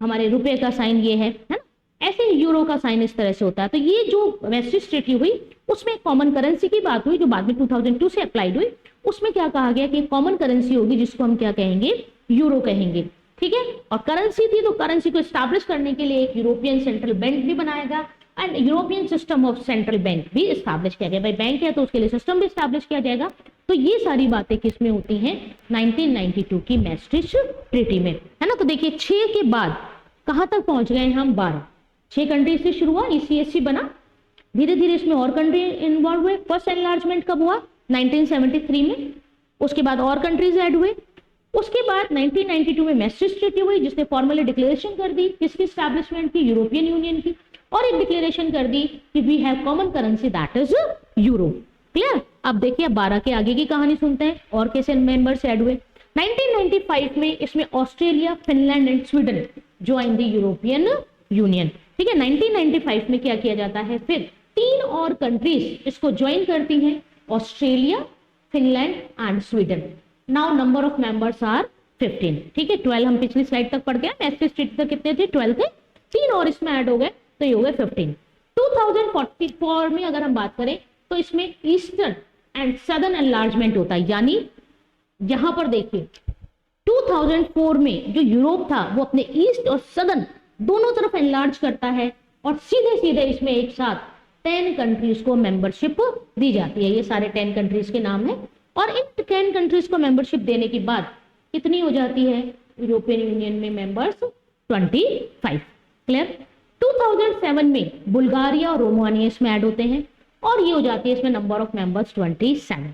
हमारे रुपए का साइन ये है ना, ऐसे यूरो का साइन इस तरह से होता है। तो ये जो मैस्ट्रिक्ट ट्रीटी हुई उसमें कॉमन करेंसी की बात हुई जो बाद में 2002 से अप्लाइड हुई। उसमें क्या कहा गया कि कॉमन करेंसी होगी जिसको हम क्या कहेंगे, यूरो कहेंगे। ठीक है, और करेंसी थी तो करेंसी को स्टैब्लिश करने के लिए एक यूरोपियन सेंट्रल बैंक भी बनाया गया and European system of central bank भी स्टैब्लिश किया गया। भाई बैंक है तो उसके लिए सिस्टम भी स्टैब्लिश किया जाएगा। तो ये सारी बातें किसमें होती हैं, 1992 की मैस्ट्रिक्ट ट्रीटी में, है ना। तो देखिए 6 के बाद कहां तक पहुंच गए हम, 12। 6 कंट्री से शुरू हुआ, ECSC बना, धीरे धीरे इसमें और कंट्री इन्वॉल्व हुए। फर्स्ट एनलार्जमेंट कब हुआ, 1973 में, उसके बाद और कंट्रीज ऐड हुए। उसके बाद 1992 में मैस्ट्रिक्ट ट्रीटी हुई जिसने फॉर्मली डिक्लेरेशन कर दी किसकी स्टैब्लिशमेंट की, यूरोपियन यूनियन की, और एक डिक्लेरेशन कर दी कि we have common currency that is euro. Clear. अब देखिए 12 के आगे की कहानी सुनते हैं और कैसे मेंबर्स ऐड हुए। 1995 में इसमें Australia, Finland and Sweden join the European union. ठीक है, 1995 में क्या किया जाता है, फिर 3 और कंट्रीज इसको ज्वाइन करती हैं, Australia, Finland and Sweden. Now number of members are 15। ठीक है, 12 हम पिछली स्लाइड तक पढ़ गए। मैस्ट्रिक्ट ट्रीटी तक कितने थे, 12 थे, 3 और इसमें ऐड हो गए तो ये हो गए 15। 2044 में अगर हम बात करें तो इसमें ईस्टर्न एंड सदर्न एनलार्जमेंट होता है। यानी यहां पर देखिए 2004 में जो यूरोप था वो अपने ईस्ट और सदर्न दोनों तरफ एनलार्ज करता है और सीधे सीधे इसमें एक साथ 10 कंट्रीज को मेंबरशिप दी जाती है। ये सारे 10 कंट्रीज के नाम है और इन 10 कंट्रीज को मेंबरशिप देने के बाद कितनी हो जाती है यूरोपियन यूनियन में मेंबर्स, 25। क्लियर। 2007 में बुल्गारिया और रोमानिया इसमें ऐड होते हैं और ये हो जाती है इसमें नंबर ऑफ मेंबर्स 27।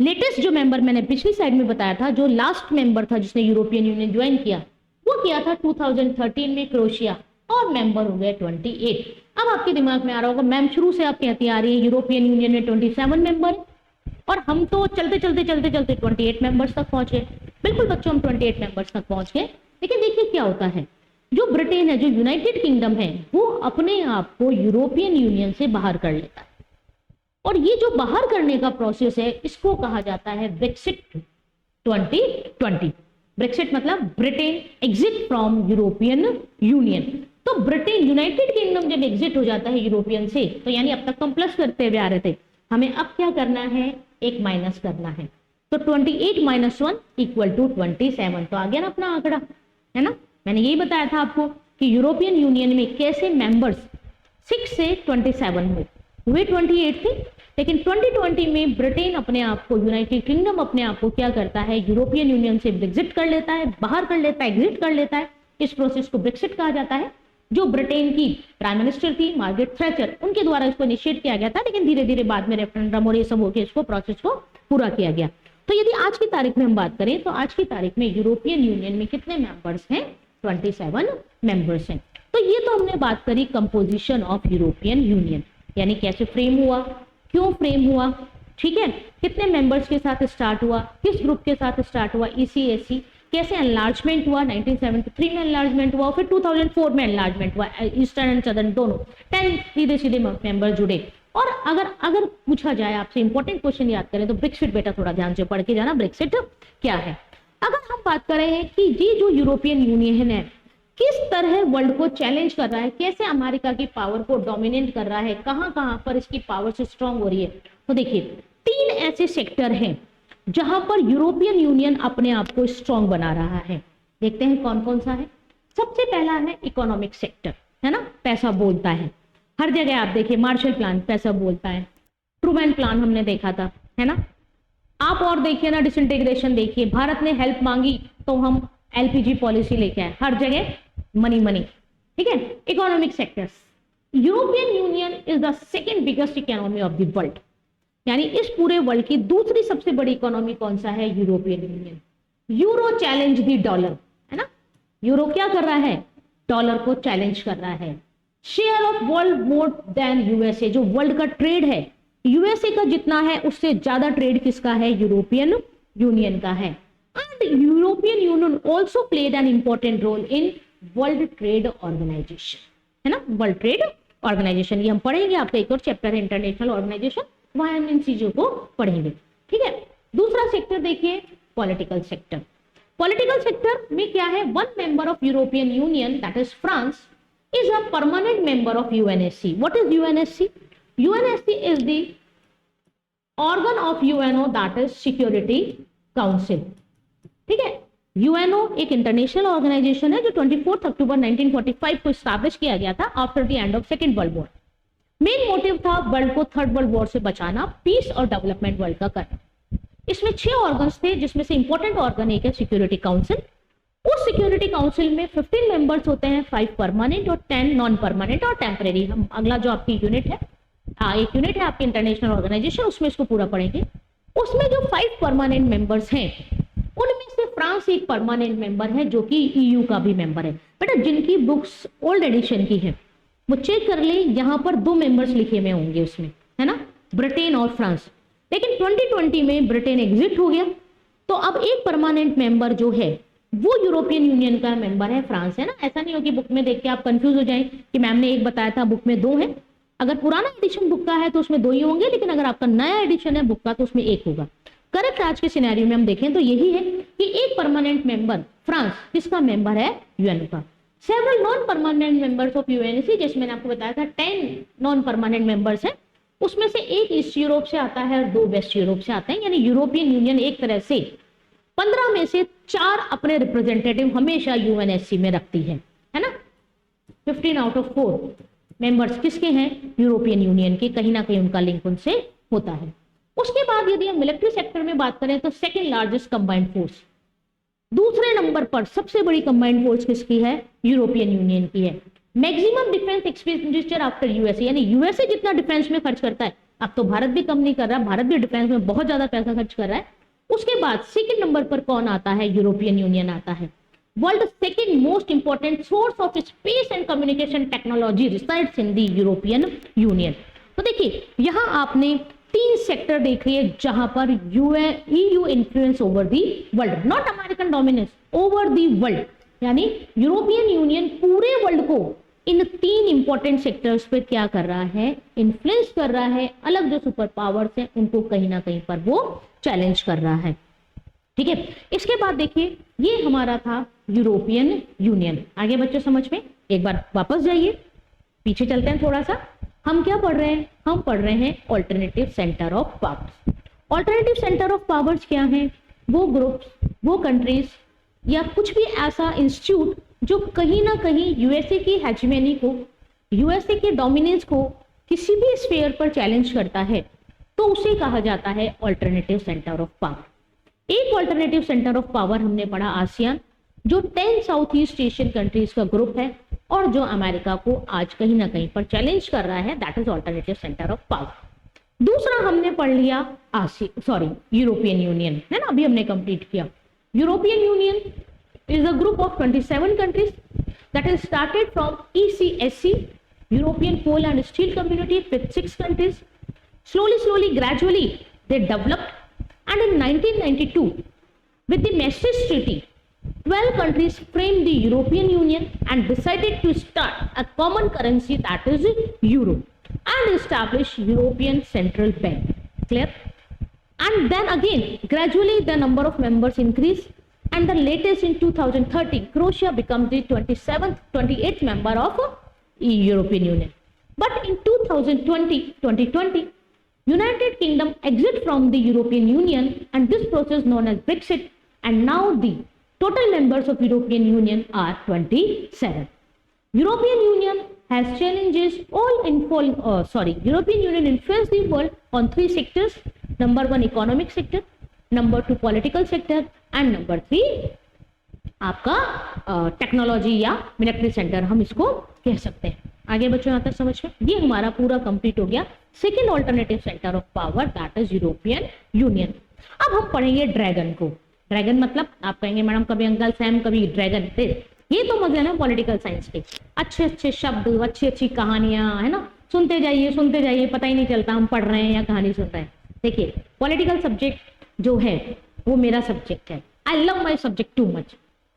लेटेस्ट जो मेंबर मैंने पिछली साइड में बताया था, जो लास्ट मेंबर था जिसने यूरोपियन यूनियन ज्वाइन किया, वो किया था 2013 में क्रोएशिया और मेंबर हो गए 28। अब आपके दिमाग में आ रहा होगा मैम शुरू से आप कहती आ रही है यूरोपियन यूनियन में 27 मेंबर और हम तो चलते चलते 28 मेंबर्स तक पहुंचे। बिल्कुल बच्चों, हम 28 मेंबर्स तक पहुंच गए। लेकिन देखिए क्या होता है, जो ब्रिटेन है, जो यूनाइटेड किंगडम है, वो अपने आप को यूरोपियन यूनियन से बाहर कर लेता है और ये जो बाहर करने का प्रोसेस है इसको कहा जाता है ब्रेक्सिट 2020। ब्रेक्सिट मतलब Britain exit from European union. तो ब्रिटेन, यूनाइटेड किंगडम जब एग्जिट हो जाता है यूरोपियन से, तो यानी अब तक हम प्लस करते हुए आ रहे थे, हमें अब क्या करना है, एक माइनस करना है। तो 28 - 1 = 27। तो आ गया ना अपना आंकड़ा, है ना। मैंने यही बताया था आपको कि यूरोपियन यूनियन में कैसे मेंबर्स 6 से 27 हुए 28 थे। लेकिन 2020 में ब्रिटेन अपने आप को, यूनाइटेड किंगडम अपने आप को क्या करता है, यूरोपियन यूनियन से एग्जिट कर लेता है, बाहर कर लेता है, एग्जिट कर लेता है। इस प्रोसेस को ब्रेक्सिट कहा जाता है। जो ब्रिटेन की प्राइम मिनिस्टर थी मार्गरेट थैचर, उनके द्वारा इसको इनिशिएट किया गया था, लेकिन धीरे धीरे बाद में रेफरेंडम और ये सब होकर इसको प्रोसेस को पूरा किया गया। तो यदि आज की तारीख में हम बात करें तो आज की तारीख में यूरोपियन यूनियन में कितने मेंबर्स हैं, 27 मेंबर्स हैं। तो ये तो हमने बात करी कंपोजिशन ऑफ यूरोपियन यूनियन, यानी कैसे फ्रेम हुआ, क्यों फ्रेम हुआ, ठीक है, कितने मेंबर्स के साथ स्टार्ट हुआ, किस ग्रुप के साथ स्टार्ट हुआ, ECSC, कैसे एनलार्जमेंट हुआ, 1973 में एनलार्जमेंट हुआ, फिर 2004 में एनलार्जमेंट हुआ, ईस्टर्न एंड सदर्न दोनों 10 सीधे सीधे मेंबर जुड़े। और अगर पूछा जाए आपसे इंपॉर्टेंट क्वेश्चन याद करें तो ब्रेक्सिट, बेटा थोड़ा ध्यान से पढ़ के जाना, ब्रेक्सिट क्या है। अगर हम बात करें कि ये जो यूरोपियन यूनियन है किस तरह वर्ल्ड को चैलेंज कर रहा है, कैसे अमेरिका की पावर को डोमिनेट कर रहा है, कहां कहां पर इसकी पावर से स्ट्रांग हो रही है, तो देखिए 3 ऐसे सेक्टर हैं जहां पर यूरोपियन यूनियन अपने आप को स्ट्रांग बना रहा है। देखते हैं कौन कौन सा है। सबसे पहला है इकोनॉमिक सेक्टर, है ना, पैसा बोलता है। हर जगह आप देखिए मार्शल प्लान पैसा बोलता है, ट्रूमैन प्लान हमने देखा था, है ना। आप और देखिए ना, डिसइंटीग्रेशन देखिए, भारत ने हेल्प मांगी तो हम एलपीजी पॉलिसी लेके आए, हर जगह मनी मनी, ठीक है। Economic sectors, European union is the second biggest economy of the world, यानी इस पूरे वर्ल्ड की दूसरी सबसे बड़ी इकोनॉमी कौन सा है, European union. Euro challenge the dollar, है ना, यूरो क्या कर रहा है, डॉलर को चैलेंज कर रहा है। Share of world more than USA, जो वर्ल्ड का ट्रेड है यूएसए का जितना है उससे ज्यादा ट्रेड किसका है, यूरोपियन यूनियन का है। And European union also played an important role in world trade organization, है ना, वर्ल्ड ट्रेड ऑर्गेनाइजेशन, ये हम पढ़ेंगे, आपका एक और चैप्टर है इंटरनेशनल ऑर्गेनाइजेशन, वहां हम इन चीजों को पढ़ेंगे, ठीक है। दूसरा सेक्टर देखिए पॉलिटिकल सेक्टर। पॉलिटिकल सेक्टर में क्या है, one member of European union that is France is a permanent member of UNSC. What is UNSC? UNSC is the organ of UNO, that is Security Council. ठीक है, UNO एक इंटरनेशनल ऑर्गेनाइजेशन है जो 24 अक्टूबर 1945 को स्टैब्लिश किया गया था after the end of second world war. Main motive था वर्ल्ड को थर्ड वर्ल्ड वॉर से बचाना, पीस और डेवलपमेंट वर्ल्ड का करना। इसमें 6 ऑर्गन्स थे जिसमें से इंपॉर्टेंट ऑर्गन एक है सिक्योरिटी काउंसिल। उस सिक्योरिटी काउंसिल में 15 मेंबर्स होते हैं, 5 परमानेंट और 10 नॉन परमानेंट और टेम्परेरी। हम अगला जो आपकी यूनिट है, एक यूनिट है आपकी इंटरनेशनल ऑर्गेनाइजेशन, उसमें इसको पूरा पढ़ेंगे। उसमें जो 5 परमानेंट मेंबर्स हैं उनमें से फ्रांस एक परमानेंट मेंबर है जो कि ईयू का भी मेंबर है। बेटा जिनकी बुक्स ओल्ड एडिशन की है वो चेक कर ले, यहाँ पर 2 मेंबर्स लिखे हुए होंगे उसमें, है ना, ब्रिटेन और फ्रांस। लेकिन 2020 में ब्रिटेन एग्जिट हो गया, तो अब एक परमानेंट मेंबर जो है वो यूरोपियन यूनियन का मेंबर है, फ्रांस, है ना। ऐसा नहीं हो कि बुक में देख के आप कंफ्यूज हो जाएं कि मैम ने एक बताया था, बुक में 2 है। अगर पुराना एडिशन बुक का है तो उसमें 2 ही होंगे, लेकिन अगर आपका नया एडिशन है बुक का तो उसमें 1 होगा। करेक्ट आज के सिनेरियो में हम देखें तो यही है कि एक परमानेंट मेंबर फ्रांस किसका मेंबर है, यूएनओ का। Several non permanent members of UNC, जैसे मैंने आपको बताया था 10 नॉन परमानेंट मेंबर्स हैं, उसमें से एक ईस्ट यूरोप से आता है और 2 वेस्ट यूरोप से आते हैं। यानी यूरोपियन यूनियन एक तरह से 15 में से 4 अपने रिप्रेजेंटेटिव हमेशा यूएनएससी में रखती है ना। 15 आउट ऑफ 4 मेंबर्स किसके हैं, यूरोपियन यूनियन के, कहीं ना कहीं उनका लिंक उनसे होता है। उसके बाद यदि हम मिलिट्री सेक्टर में बात करें तो सेकेंड लार्जेस्ट कंबाइंड फोर्स, दूसरे नंबर पर सबसे बड़ी कंबाइंड फोर्स किसकी है, यूरोपियन यूनियन की है। Maximum defence expenditure after USA, यानी यूएसए जितना डिफेंस में खर्च करता है अब तो भारत भी कम नहीं कर रहा, भारत भी डिफेंस में बहुत ज्यादा पैसा खर्च कर रहा है। उसके बाद सेकंड नंबर पर कौन आता है, यूरोपियन यूनियन आता है। World second most important source of space and communication technology resides in the European union. तो देखिए यहां आपने 3 सेक्टर देख रही है जहां पर EU influence over the world, not American dominance, over the world. यानी यूरोपियन यूनियन पूरे वर्ल्ड को इन 3 इंपॉर्टेंट सेक्टर्स पे क्या कर रहा है, इन्फ्लुएंस कर रहा है। अलग जो सुपर पावर्स हैं उनको कहीं ना कहीं पर वो चैलेंज कर रहा है, ठीक है। इसके बाद देखिए ये हमारा था यूरोपियन यूनियन। आगे बच्चों समझ में, एक बार वापस जाइए, पीछे चलते हैं थोड़ा सा। हम क्या पढ़ रहे हैं, हम पढ़ रहे हैं alternative centre of powers. Alternative centre of powers क्या है, वो ग्रुप्स, वो कंट्रीज या कुछ भी ऐसा इंस्टीट्यूट जो कहीं ना कहीं यूएसए की हेजेमनी को, यूएसए के डोमिनेंस को किसी भी स्फीयर पर चैलेंज करता है, तो उसे कहा जाता है ऑल्टरनेटिव सेंटर ऑफ पावर। एक ऑल्टरनेटिव सेंटर ऑफ पावर हमने पढ़ा आसियान, जो 10 साउथ ईस्ट एशियन कंट्रीज का ग्रुप है और जो अमेरिका को आज कहीं ना कहीं पर चैलेंज कर रहा है, that is alternative centre of power. दूसरा हमने पढ़ लिया यूरोपियन यूनियन, है ना, अभी हमने कंप्लीट किया। European union is a group of 27 countries that is started from ECSC, European Coal and Steel Community, with 6 countries. Slowly, gradually, they developed, and in 1992, with the Maastricht Treaty, 12 countries framed the European Union and decided to start a common currency, that is Euro, and establish European Central Bank. Clear? And then again, gradually, the number of members increased. and the latest in 2013, Croatia becomes the 28th member of European Union. But in 2020, United Kingdom exit from the European Union, and this process known as Brexit, and now the total members of European Union are 27. European Union has challenges European Union influences the world on 3 sectors. Number 1 economic sector, number 2 political sector, and number 3 आपका टेक्नोलॉजी या मिलिट्री सेंटर हम इसको कह सकते हैं। आगे बच्चों यहाँ तक समझ में, ये हमारा पूरा कंप्लीट हो गया second alternative centre of power, that is European union. अब हम पढ़ेंगे ड्रैगन को। ड्रैगन मतलब आप कहेंगे मैडम कभी अंकल सैम कभी ड्रैगन, ये तो मजे ना पॉलिटिकल साइंस के, अच्छे अच्छे शब्द, अच्छी अच्छी कहानियां, है ना, सुनते जाइए, पता ही नहीं चलता हम पढ़ रहे हैं या कहानी सुन रहे हैं। देखिए पॉलिटिकल सब्जेक्ट जो है वो मेरा सब्जेक्ट है, I love my subject too much,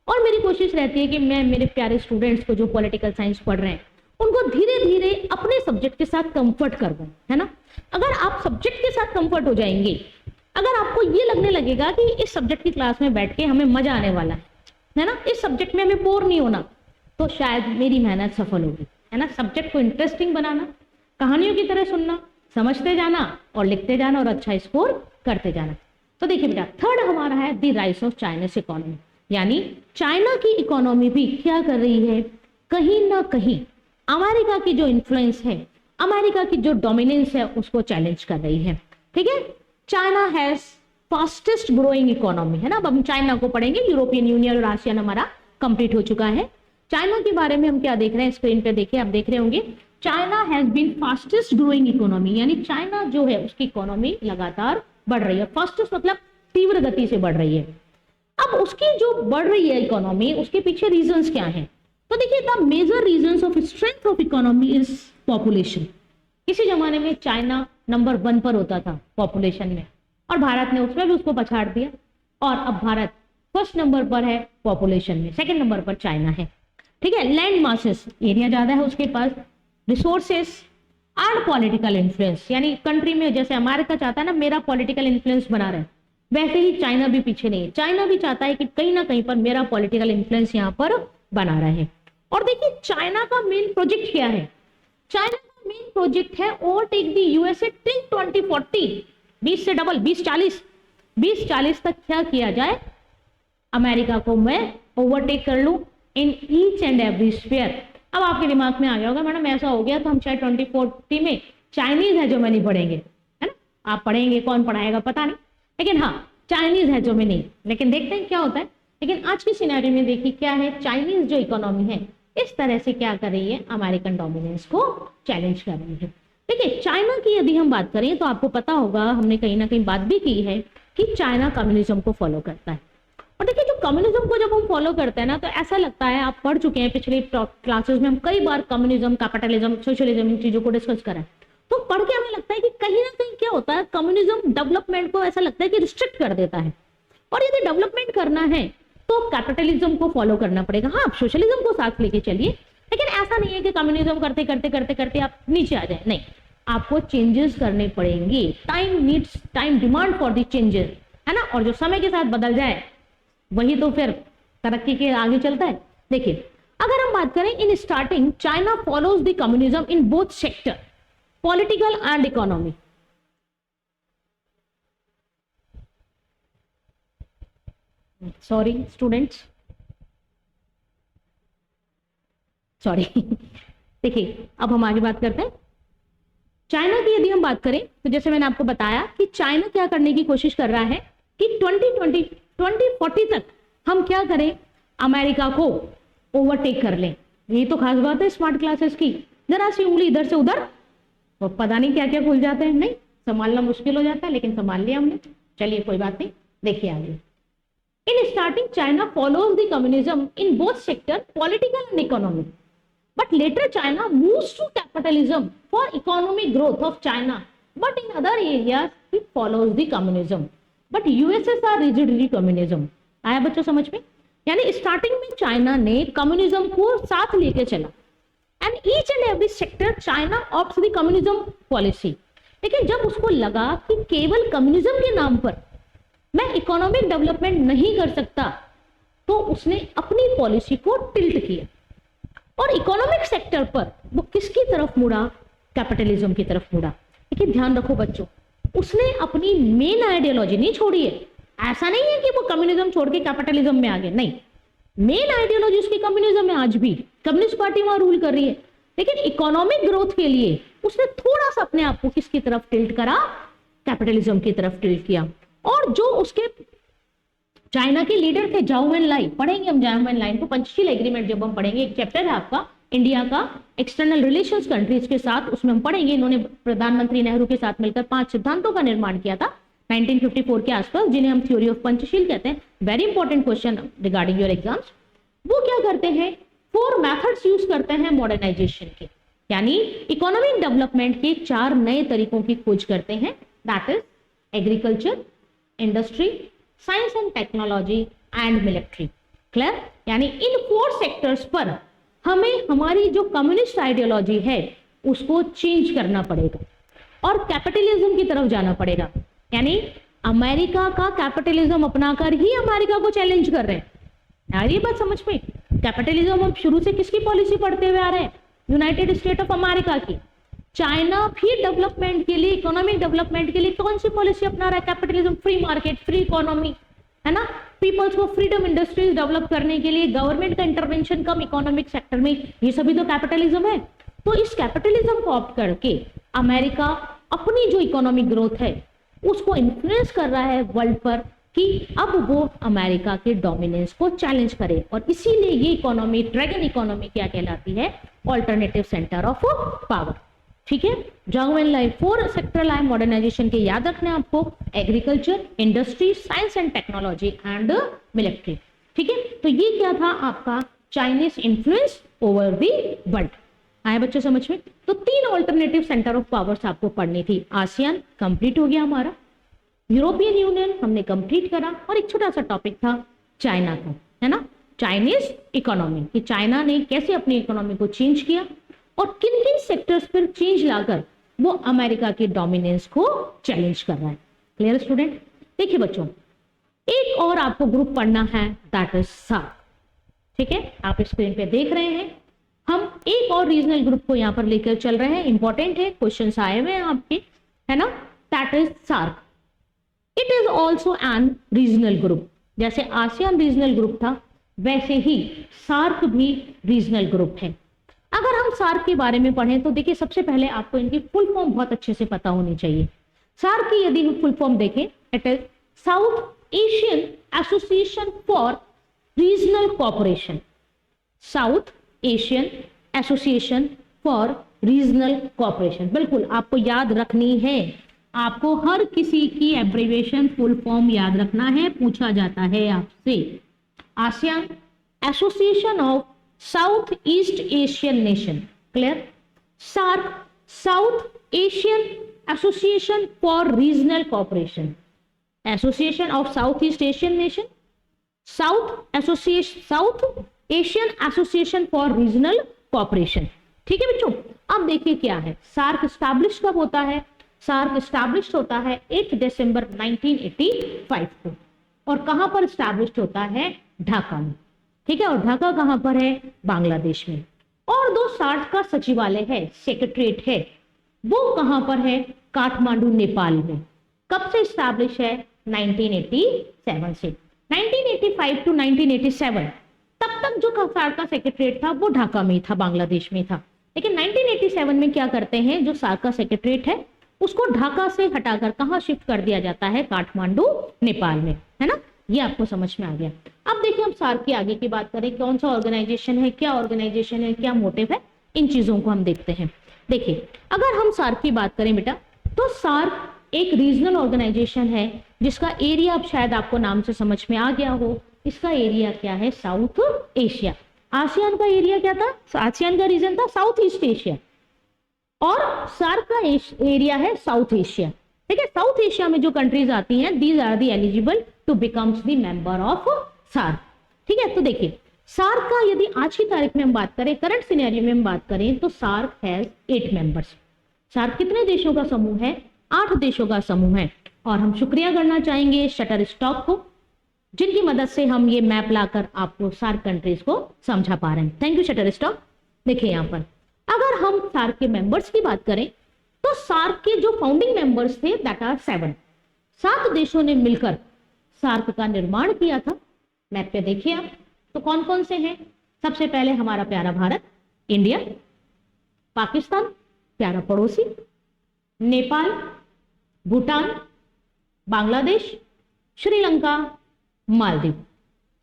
और मेरी कोशिश रहती है कि मैं मेरे प्यारे स्टूडेंट्स को जो पॉलिटिकल साइंस पढ़ रहे हैं उनको धीरे धीरे अपने सब्जेक्ट के साथ कंफर्ट कर दूं, है ना। अगर आप सब्जेक्ट के साथ कंफर्ट हो जाएंगे, अगर आपको ये लगने लगेगा कि इस सब्जेक्ट की क्लास में बैठ के हमें मजा आने वाला है ना, इस सब्जेक्ट में हमें बोर नहीं होना, तो शायद मेरी मेहनत सफल होगी, है ना। सब्जेक्ट को इंटरेस्टिंग बनाना, कहानियों की तरह सुनना, समझते जाना और लिखते जाना और अच्छा स्कोर करते जाना। तो देखिए बेटा, थर्ड हमारा है the rise of Chinese economy, यानी चाइना की इकोनॉमी भी क्या कर रही है, कहीं ना कहीं अमेरिका की जो इन्फ्लुएंस है, अमेरिका की जो डोमिनेंस है उसको चैलेंज कर रही है। ठीक है, China has fastest growing economy, है ना। अब हम चाइना को पढ़ेंगे, यूरोपियन यूनियन और आसियान हमारा कंप्लीट हो चुका है। चाइना के बारे में हम क्या देख रहे हैं, स्क्रीन पे देखिए, आप देख रहे होंगे China has been fastest growing economy, यानी चाइना जो है उसकी इकोनॉमी लगातार बढ़ रही है। फास्टेस्ट मतलब तीव्र गति से बढ़ रही है। अब उसकी जो बढ़ रही है इकोनॉमी, उसके पीछे रीजंस क्या हैं, तो देखिए the major reasons of strength of economy is population. किसी जमाने में चाइना नंबर 1 पर होता था पॉपुलेशन में, और भारत ने उसमें भी उसको पछाड़ दिया, और अब भारत फर्स्ट नंबर पर है पॉपुलेशन में, सेकंड नंबर पर चाइना है। ठीक है, लैंड मासेस, एरिया ज्यादा है उसके पास, रिसोर्सेस एंड पॉलिटिकल इन्फ्लुएंस, यानी कंट्री में जैसे अमेरिका चाहता है ना मेरा पॉलिटिकल इन्फ्लुएंस बना रहे, वैसे ही चाइना भी पीछे नहीं है। चाइना भी चाहता है कि कहीं ना कहीं पर मेरा पॉलिटिकल इन्फ्लुएंस यहाँ पर बना रहे। और देखिए चाइना का मेन प्रोजेक्ट क्या है, चाइना का मेन प्रोजेक्ट है ओवरटेक द यूएसए टिल 2040, 20 से डबल 2040 तक क्या किया जाए, अमेरिका को मैं ओवरटेक कर लूं in each and every sphere. अब आपके दिमाग में आ गया होगा मैडम ऐसा हो गया तो हम शायद 2040 में चाइनीज हेजेमनी पढ़ेंगे, है ना। आप पढ़ेंगे, कौन पढ़ाएगा पता नहीं, लेकिन हाँ चाइनीज हेजेमनी, लेकिन देखते हैं क्या होता है। लेकिन आज की सिनेरियो में देखिए क्या है, चाइनीज जो इकोनॉमी है इस तरह से क्या कर रही है, अमेरिकन डोमिनेंस को चैलेंज कर रही है। देखिए चाइना की यदि हम बात करें तो आपको पता होगा, हमने कहीं ना कहीं बात भी की है कि चाइना कम्युनिज्म को फॉलो करता है। और देखिए जो कम्युनिज्म को जब हम फॉलो करते हैं ना, तो ऐसा लगता है, आप पढ़ चुके हैं पिछले क्लासेस में, हम कई बार कम्युनिज्म, कैपिटलिज्म, सोशलिज्म इन चीजों को डिस्कस करा है, तो पढ़ के हमें लगता है कि कहीं ना कहीं क्या होता है, कम्युनिज्म डेवलपमेंट को ऐसा लगता है कि रिस्ट्रिक्ट कर देता है, और यदि डेवलपमेंट करना है तो कैपिटलिज्म को फॉलो करना पड़ेगा। हाँ, आप सोशलिज्म को साथ लेके चलिए, लेकिन ऐसा नहीं है कि कम्युनिज्म करते आप नीचे आ जाए, नहीं, आपको चेंजेस करने पड़ेंगे। Time demand for the changes, है ना, और जो समय के साथ बदल जाए वही तो फिर तरक्की के आगे चलता है। देखिए अगर हम बात करें, in starting China follows the communism in both sector, political and economy. Sorry students, sorry देखिए अब हम आगे बात करते हैं। चाइना की यदि हम बात करें तो जैसे मैंने आपको बताया कि चाइना क्या करने की कोशिश कर रहा है कि 2040 तक हम क्या करें, अमेरिका को ओवरटेक कर लें। यही तो खास बात है स्मार्ट क्लासेस की, जरा सी उंगली इधर से उधर तो पता नहीं क्या क्या खुल जाते हैं, नहीं संभालना मुश्किल हो जाता है, लेकिन संभाल लिया हमने। चलिए कोई बात नहीं, देखिए आगे। In starting, China follows the communism in both sector, political and economic. But later, China moves to capitalism for economic growth of China. But in other areas, it follows the communism. But USSR rigidly communism. आया बच्चों समझ में? यानी स्टार्टिंग में चाइना ने कम्युनिज्म को साथ लेके चला, and each and every sector China opts the communism policy. लेकिन जब उसको लगा कि केवल कम्युनिज्म के नाम पर मैं इकोनॉमिक डेवलपमेंट नहीं कर सकता, तो उसने अपनी पॉलिसी को टिल्ट किया और इकोनॉमिक सेक्टर पर वो किसकी तरफ मुड़ा, कैपिटलिज्म की तरफ मुड़ा। लेकिन ध्यान रखो बच्चों, उसने अपनी मेन आइडियोलॉजी नहीं छोड़ी है। ऐसा नहीं है कि वो कम्युनिज्म छोड़ के कैपिटलिज्म में आ गए, नहीं, मेन आइडियोलॉजी उसकी कम्युनिज्म में आज भी, कम्युनिस्ट पार्टी वहां रूल कर रही है। लेकिन इकोनॉमिक ग्रोथ के लिए उसने थोड़ा सा अपने आप को किसकी तरफ टिल्ट करा, कैपिटलिज्म की तरफ टिल्ट किया। और जो उसके चाइना के लीडर थे जाओ एन लाई, पढ़ेंगे हम जाओ एन लाई को, पंचशील एग्रीमेंट जब हम पढ़ेंगे, एक चैप्टर है आपका इंडिया का एक्सटर्नल रिलेशंस कंट्रीज के साथ, उसमें हम पढ़ेंगे इन्होंने प्रधानमंत्री नेहरू के साथ मिलकर 5 सिद्धांतों का निर्माण किया था 1954 के आसपास, जिन्हें हम थ्योरी ऑफ पंचशील कहते हैं। Very important question regarding your exams. वो क्या करते हैं, 4 मेथड्स यूज करते हैं मॉडर्नाइजेशन के, यानी इकोनॉमिक डेवलपमेंट के 4 नए तरीकों की खोज करते हैं। That is agriculture, industry, science and technology and military. Clear? यानी इन 4 सेक्टर्स पर हमें हमारी जो कम्युनिस्ट आइडियोलॉजी है उसको चेंज करना पड़ेगा और कैपिटलिज्म की तरफ जाना पड़ेगा। यानी अमेरिका का कैपिटलिज्म अपनाकर ही अमेरिका को चैलेंज कर रहे हैं। यार ये बात समझ में, कैपिटलिज्म हम शुरू से किसकी पॉलिसी पढ़ते हुए आ रहे हैं, यूनाइटेड स्टेट ऑफ अमेरिका की। चाइना भी डेवलपमेंट के लिए, इकोनॉमिक डेवलपमेंट के लिए कौन सी पॉलिसी अपना रहा है, capitalism, free market, free economy, है ना, पीपल्स को फ्रीडम इंडस्ट्रीज डेवलप करने के लिए गवर्नमेंट का इंटरवेंशन कम इकोनॉमिक सेक्टर में, ये सभी तो कैपिटलिज्म है। तो इस कैपिटलिज्म को ऑप्ट करके अमेरिका अपनी जो इकोनॉमिक ग्रोथ है उसको इन्फ्लुएंस कर रहा है वर्ल्ड पर कि अब वो अमेरिका के डोमिनेंस को चैलेंज करे, और इसीलिए ये इकोनॉमी, ड्रैगन इकोनॉमी क्या कहलाती है, ऑल्टरनेटिव सेंटर ऑफ पावर। ठीक है, जाओ एन लाई 4 सेक्टरल लाइन मॉडर्नाइजेशन के याद रखने आपको, agriculture, industry, science and technology and military. ठीक है, तो ये क्या था आपका Chinese influence over the world. आए बच्चों समझ में? तो 3 ऑल्टरनेटिव सेंटर ऑफ पावर्स आपको पढ़नी थी। आसियान कंप्लीट हो गया हमारा, यूरोपियन यूनियन हमने कंप्लीट करा, और एक छोटा सा टॉपिक था चाइना का, है ना, चाइनीज इकोनॉमी, कि चाइना ने कैसे अपनी इकोनॉमी को चेंज किया और किन किन सेक्टर्स पर चेंज लाकर वो अमेरिका के डोमिनेंस को चैलेंज कर रहा है। Clear student? देखिए बच्चों, एक और आपको ग्रुप पढ़ना है, दैट इज सार्क। ठीक है, आप स्क्रीन पे देख रहे हैं, हम एक और रीजनल ग्रुप को यहां पर लेकर चल रहे हैं, इंपॉर्टेंट है, क्वेश्चंस आए हुए हैं आपके, है ना, that is SAARC. It is also an regional group. जैसे आसियान रीजनल ग्रुप था वैसे ही सार्क भी रीजनल ग्रुप है। अगर हम सार्क के बारे में पढ़ें तो देखिए, सबसे पहले आपको इनकी फुल फॉर्म बहुत अच्छे से पता होनी चाहिए। सार्क की यदि हम फुल फॉर्म देखें, it is south Asian association for regional cooperation. South Asian association for regional cooperation, बिल्कुल आपको याद रखनी है, आपको हर किसी की एब्रिविएशन फुल फॉर्म याद रखना है, पूछा जाता है आपसे। ASEAN association of south east Asian nation. Clear? SAARC south Asian association for regional cooperation, association of south east Asian nation, south Asian association for regional cooperation. ठीक है बच्चों, अब देखिए क्या है, सार्क स्टैब्लिश कब होता है, सार्क स्टैब्लिश होता है 8 दिसंबर 1985 को, और कहां पर स्टैब्लिश होता है, ढाका में। ठीक है, और ढाका कहां पर है, बांग्लादेश में। और जो सार्क का सचिवालय है, सेक्रेटरीट है, वो कहां पर है, काठमांडू, नेपाल में। कब से स्टैब्लिश है, 1987 से। 1985 टू 1987 तब तक जो सार्क का सेक्रेटरीट था वो ढाका में था, बांग्लादेश में था। लेकिन 1987 में क्या करते हैं, जो सार्क का सेक्रेटरीट है उसको ढाका से हटाकर कहां शिफ्ट कर दिया जाता है, काठमांडू, नेपाल में, है ना। ये आपको समझ में आ गया। अब देखिए हम सार्क की आगे की बात करें, कौन सा ऑर्गेनाइजेशन है, क्या ऑर्गेनाइजेशन है, क्या मोटिव है, इन चीजों को हम देखते हैं। देखिए, अगर हम सार्क की बात करें बेटा, तो सार्क एक रीजनल ऑर्गेनाइजेशन है जिसका एरिया अब शायद आपको नाम से समझ में आ गया हो। इसका एरिया क्या है, साउथ एशिया। आसियान का एरिया क्या था, आसियान का रीजन था साउथ ईस्ट एशिया, और सार्क का एरिया है साउथ एशिया। ठीक है, साउथ एशिया में जो कंट्रीज आती हैं, these are the eligible to becomes the member of SAARC. ठीक है, तो देखिए सार्क का यदि आज की तारीख में हम बात करें, करंट सिनेरियो में हम बात करें, तो सार्क हैज 8 मेंबर्स। सार्क कितने देशों का समूह है, 8 देशों का समूह है। और हम शुक्रिया करना चाहेंगे शटर स्टॉक को, जिनकी मदद से हम ये मैप लाकर आपको सार्क कंट्रीज को समझा पा रहे हैं। Thank you Shutterstock. देखिए यहाँ पर अगर हम सार्क के मेंबर्स की बात करें तो सार्क के जो फाउंडिंग मेंबर्स थे दैट आर 7। 7 देशों ने मिलकर सार्क का निर्माण किया था। मैप पे देखिए आप, तो कौन कौन से हैं। सबसे पहले हमारा प्यारा भारत, इंडिया, पाकिस्तान प्यारा पड़ोसी, नेपाल, भूटान, बांग्लादेश, श्रीलंका, मालदीव,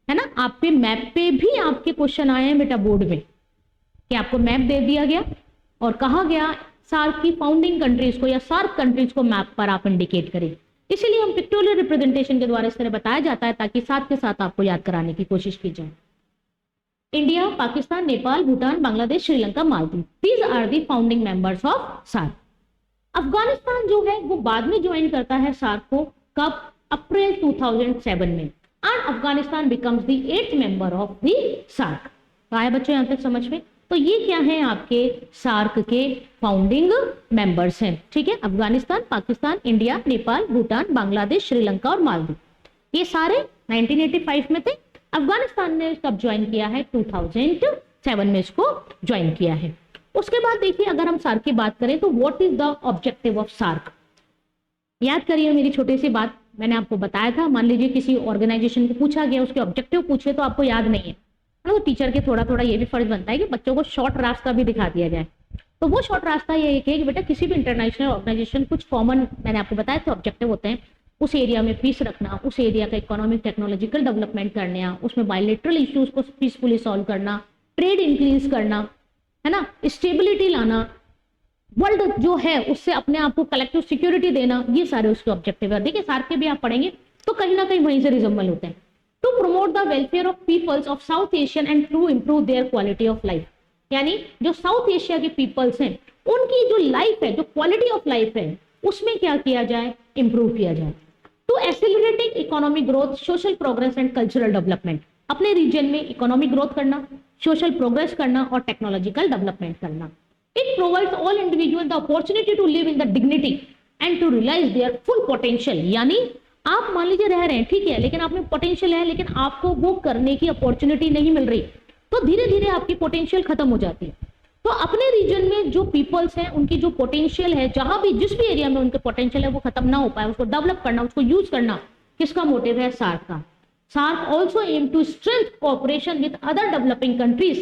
है ना। आपके मैप पे भी आपके क्वेश्चन आए हैं बेटा बोर्ड में कि आपको मैप दे दिया गया और कहा गया सार्क की फाउंडिंग कंट्रीज को या सार्क कंट्रीज को मैप पर आप इंडिकेट करें। इसीलिए हम पिक्टोरियल रिप्रेजेंटेशन के द्वारा इस तरह बताया जाता है ताकि साथ के साथ आपको याद कराने की कोशिश की जाए। India, Pakistan, Nepal, Bhutan, Bangladesh, Sri Lanka, Maldives, these are the founding members of SAARC. Afghanistan जो है वो बाद में ज्वाइन करता है सार्क को, कब? अप्रैल 2007 में, and Afghanistan becomes the 8th member of the SAARC. आया बच्चों यहाँ तक समझ में? तो ये क्या है आपके सार्क के फाउंडिंग मेंबर्स हैं, ठीक है। अफगानिस्तान, पाकिस्तान, इंडिया, नेपाल, भूटान, बांग्लादेश, श्रीलंका और मालदीव, ये सारे 1985 में थे। अफगानिस्तान ने कब ज्वाइन किया है? 2007 में इसको ज्वाइन किया है। उसके बाद देखिए अगर हम सार्क की बात करें तो what is the objective of SAARC. याद करिए मेरी छोटी सी बात, मैंने आपको बताया था, मान लीजिए किसी ऑर्गेनाइजेशन को पूछा गया, उसके ऑब्जेक्टिव पूछे तो आपको याद नहीं है, तो टीचर के थोड़ा थोड़ा ये भी फर्ज बनता है कि बच्चों को शॉर्ट रास्ता भी दिखा दिया जाए। तो वो शॉर्ट रास्ता ये है कि बेटा किसी भी इंटरनेशनल ऑर्गेनाइजेशन कुछ कॉमन, मैंने आपको बताया थे ऑब्जेक्टिव होते हैं, उस एरिया में पीस रखना, उस एरिया का इकोनॉमिक टेक्नोलॉजिकल डेवलपमेंट करना, उसमें बायलैटरल इश्यूज को पीसफुली सॉल्व करना, ट्रेड इंक्रीज करना, है ना, स्टेबिलिटी लाना, वर्ल्ड जो है उससे अपने आप को कलेक्टिव सिक्योरिटी देना, ये सारे उसके ऑब्जेक्टिव है। देखिए सार्क के भी आप पढ़ेंगे तो कहीं ना कहीं वहीं से रिजम्बल होते हैं। To promote the welfare of peoples of south Asian and to improve their quality of life, यानी जो साउथ एशिया के पीपल्स हैं उनकी जो लाइफ है, जो क्वालिटी ऑफ लाइफ है, उसमें क्या किया जाए? इंप्रूव किया जाए। To accelerating economic growth, social progress and cultural development, अपने रीजन में इकोनॉमिक ग्रोथ करना, सोशल प्रोग्रेस करना और टेक्नोलॉजिकल डेवलपमेंट करना। It provides all individual the opportunity to live in the dignity and to realize their full potential, यानी आप मान लीजिए रह रहे हैं, ठीक है, लेकिन आप में पोटेंशियल है लेकिन आपको वो करने की अपॉर्चुनिटी नहीं मिल रही, तो धीरे धीरे आपकी पोटेंशियल खत्म हो जाती है। तो अपने रीजन में जो पीपल्स हैं उनकी जो पोटेंशियल है, जहां भी जिस भी एरिया में उनके पोटेंशियल है वो खत्म ना हो पाए, उसको डेवलप करना, उसको यूज करना, किसका मोटिव है? सार्क का। SAARC also aim to strength cooperation with other developing countries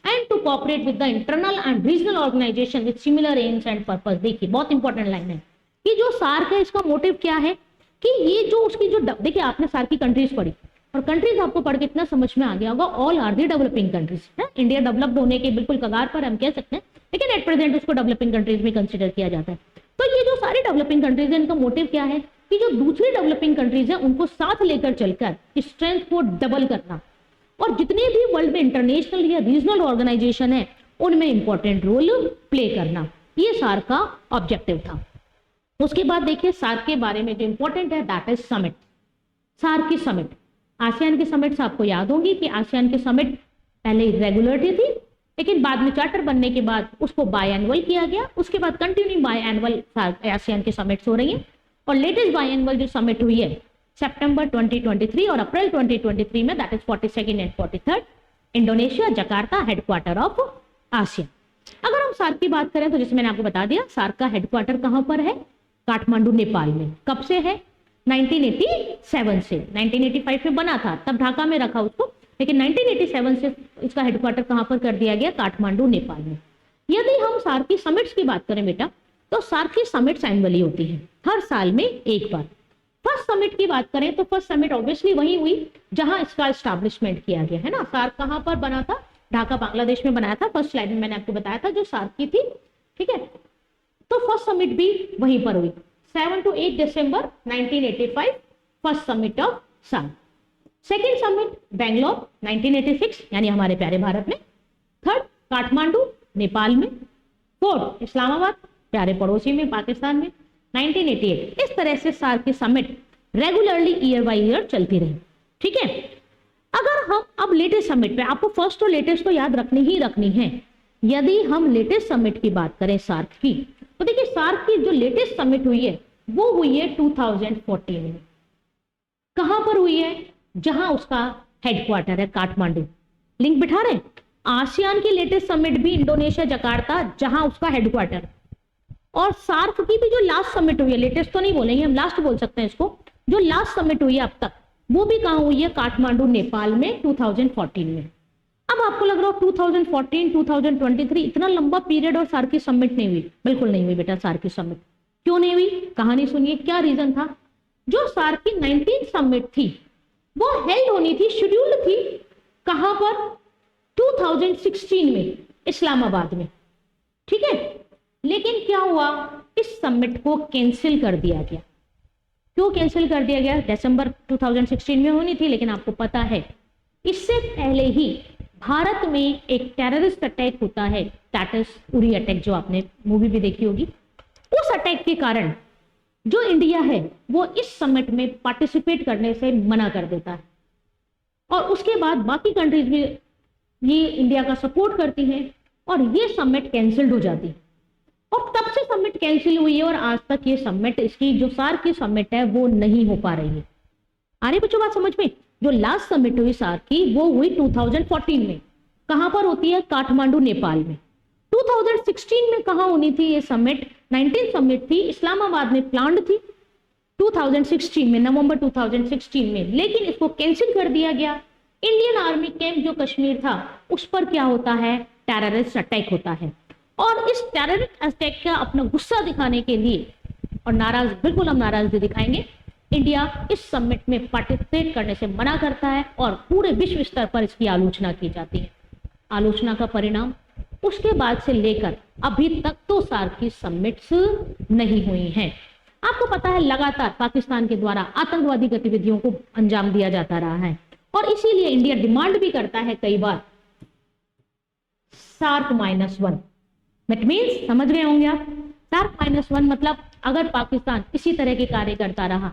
and to cooperate with the internal and regional organization with similar aims and purpose. देखिए बहुत इंपॉर्टेंट लाइन है कि जो सार्क है इसका मोटिव क्या है कि ये जो उसकी जो, देखिए आपने सार्क की कंट्रीज पढ़ी और कंट्रीज आपको पढ़ के इतना समझ में आ गया होगा, all are the developing countries है। इंडिया डेवलप्ड होने के बिल्कुल कगार पर हम कह सकते हैं, लेकिन एट प्रेजेंट उसको डेवलपिंग कंट्रीज में कंसिडर किया जाता है। तो ये जो सारी डेवलपिंग कंट्रीज है इनका मोटिव क्या है कि जो दूसरी डेवलपिंग कंट्रीज है उनको साथ लेकर चलकर स्ट्रेंथ को डबल करना, और जितने भी वर्ल्ड में इंटरनेशनल या रीजनल ऑर्गेनाइजेशन है उनमें इंपॉर्टेंट रोल प्ले करना, ये सार्क का ऑब्जेक्टिव था। उसके बाद देखिए सार्क के बारे में जो इंपॉर्टेंट है दैट इज समिट। सार्क की समिट, आसियान की समिट्स आपको याद होंगी कि आसियान की समिट पहले रेगुलर थी, लेकिन बाद में चार्टर बनने के बाद उसको बाय एनुअल किया गया। उसके बाद कंटिन्यू बाय एनुअल आसियान की समिट्स हो रही हैं, और लेटेस्ट बाय एनुअल जो समिट हुई है सितंबर 2023 और अप्रैल 2023 में, that is 42nd and 43rd, Indonesia, Jakarta, headquarter of ASEAN. अगर हम सार्क की बात करें तो जैसे मैंने आपको बता दिया सार्क का हेडक्वार्टर कहां पर है? काठमांडू, नेपाल में। कब से है? 1987 से। 1985 में बना था, तब ढाका में रखा उसको, लेकिन 1987 से इसका हेडक्वार्टर कहां पर कर दिया गया? काठमांडू, नेपाल में। यदि हम सार्क की समिट्स की बात करें बेटा, तो सार्क की समिट्स एनुअली होती है, हर साल में एक बार। फर्स्ट समिट की बात करें तो फर्स्ट समिट ऑब्वियसली वही हुई जहां इसका एस्टैब्लिशमेंट किया गया है ना। सार्क कहां पर बना था? ढाका, बांग्लादेश में बनाया था। फर्स्ट स्लाइड में मैंने आपको बताया था जो सार्क की थी, ठीक है। तो फर्स्ट समिट भी वहीं पर हुई, 7 to 8 दिसंबर 1985, first summit of SAARC. Second summit Bangalore 1986, यानी हमारे प्यारे भारत में। थर्ड काठमांडू, नेपाल में। फोर्थ इस्लामाबाद, प्यारे पड़ोसी में, पाकिस्तान में, 1988। इस तरह से सार्क की summit regularly year by year चलती रही, ठीक है। अगर हम अब लेटेस्ट समिट पे, आपको फर्स्ट और लेटेस्ट तो याद रखनी ही रखनी है। यदि हम लेटेस्ट समिट की बात करें सार्क की, तो देखिए सार्क की जो लेटेस्ट समिट हुई है वो हुई है 2014 में। कहां पर हुई है? जहां उसका हेडक्वार्टर है काठमांडू। लिंक बिठा रहे हैं। आसियान की लेटेस्ट समिट भी इंडोनेशिया जकार्ता, जहां उसका हेडक्वार्टर। और सार्क की भी जो लास्ट समिट हुई है, लेटेस्ट तो नहीं बोलेंगे हम, लास्ट बोल सकते हैं इसको, जो लास्ट समिट हुई है अब तक, वो भी कहां हुई है? काठमांडू नेपाल में 2014 में। अब आपको लग रहा हो 2014, 2023 इतना लंबा पीरियड और सार्क की समिट नहीं हुई। बिल्कुल नहीं हुई बेटा सार्क की समिट। क्यों नहीं हुई? कहानी सुनिए, क्या रीजन था। जो सार्क की 19 समिट थी वो हेल्ड होनी थी, शेड्यूल्ड थी, कहां पर? 2016 में इस्लामाबाद में, ठीक है। लेकिन क्या हुआ, इस समिट को कैंसिल कर दिया गया। क्यों कैंसिल कर दिया गया? दिसंबर 2016 में होनी थी, लेकिन आपको पता है इससे पहले ही भारत में एक टेररिस्ट अटैक होता है, दैट इज उरी अटैक, जो आपने मूवी भी देखी होगी। उस अटैक के कारण जो इंडिया है वो इस समिट में पार्टिसिपेट करने से मना कर देता है, और उसके बाद बाकी कंट्रीज भी ये इंडिया का सपोर्ट करती हैं और ये समिट कैंसिल्ड हो जाती है। और तब से समिट कैंसिल हुई है और आज तक ये समिट, इसकी जो सार्क की समिट है वो नहीं हो पा रही है। आ रही बच्चों बात समझ में? जो लास्ट समिट हुई सार्क की वो हुई 2014 में। कहां पर होती है? काठमांडू नेपाल में। 2016 में कहां होनी थी ये समिट? 19 समिट थी, इस्लामाबाद में प्लान्ड थी 2016 में, नवंबर 2016 में, लेकिन इसको कैंसिल कर दिया गया। इंडियन आर्मी कैंप जो कश्मीर था उस पर क्या होता है? टेररिस्ट अटैक होता है। और इस टेररिस्ट अटैक का अपना गुस्सा दिखाने के लिए, और नाराज, बिल्कुल हम नाराजगी दिखाएंगे, इंडिया इस समिट में पार्टिसिपेट करने से मना करता है और पूरे विश्व स्तर पर इसकी आलोचना की जाती है। आलोचना का परिणाम उसके बाद से लेकर अभी तक तो सार्क की समिट्स नहीं हुई हैं। आपको पता है लगातार पाकिस्तान के द्वारा आतंकवादी गतिविधियों को अंजाम दिया जाता रहा है, और इसीलिए इंडिया डिमांड भी करता है कई बार सार्क -1। दैट मीन्स, समझ गए होंगे आप, सार्क -1 मतलब अगर पाकिस्तान इसी तरह के कार्य करता रहा